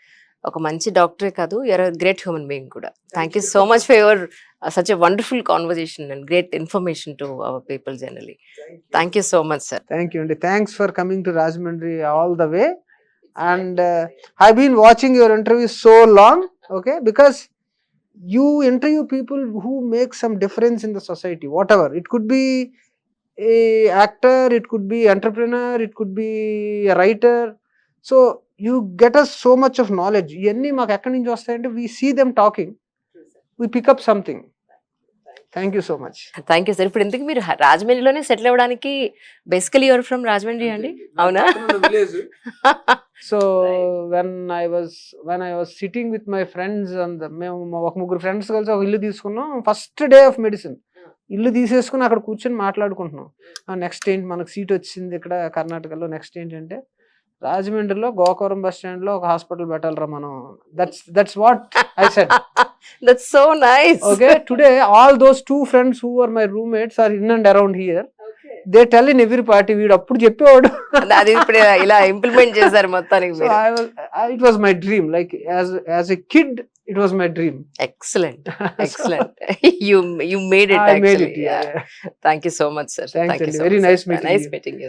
ఒక మంచి డాక్టరే కాదు, you're a great human being కూడా. Thank you so much for your such a wonderful conversation and great information to our people generally. Thank you so much sir. Thank you అండి. Thanks for coming to Rajahmundry all the way. And I been watching your interview so long. Okay, because you interview people who make some difference in the society, whatever it could be, a actor, it could be entrepreneur, it could be a writer. So you get us so much of knowledge. Iyanni maaku ekkadi nunchi vastayante, we see them talking, we pick up something. Thank you so much. Thank you sir. ఇప్పుడు ఇంతకు మీరు రాజమండ్రిలోనే settle అవ్వడానికి basically your from Rajahmundry అండి? అవునా? So when I was sitting with my friends, మేము ఒక 3 friends కలిసి ఒక ఇల్లు తీసుకున్నాం. ఫస్ట్ డే ఆఫ్ మెడిసిన్ ఇల్లు తీసేసుకుని అక్కడ కూర్చొని మాట్లాడుకుంటున్నాం. నెక్స్ట్ ఏంటి, మనకు సీట్ వచ్చింది ఇక్కడ కర్ణాటకలో, నెక్స్ట్ ఏంటంటే రాజమండ్రిలో గోకవరం బస్ స్టాండ్ లో ఒక హాస్పిటల్ పెట్టాలరా మనం. That's what I said. That's so nice. Okay, today all those 2 friends who were my roommates are in and around here. Okay. They tell in every party, వీడు అప్పుడు చెప్పేవాడు. అది ఇప్పుడు ఇలా ఇంప్లిమెంట్ చేశారు మొత్తానికి సో మీరు. It was my dream, like as a kid it was my dream. Excellent, excellent. You made it I made actually. it, yeah. Thank you so much, sir. Thanks, Thank you and so very much, nice sir. meeting Nice you. meeting you.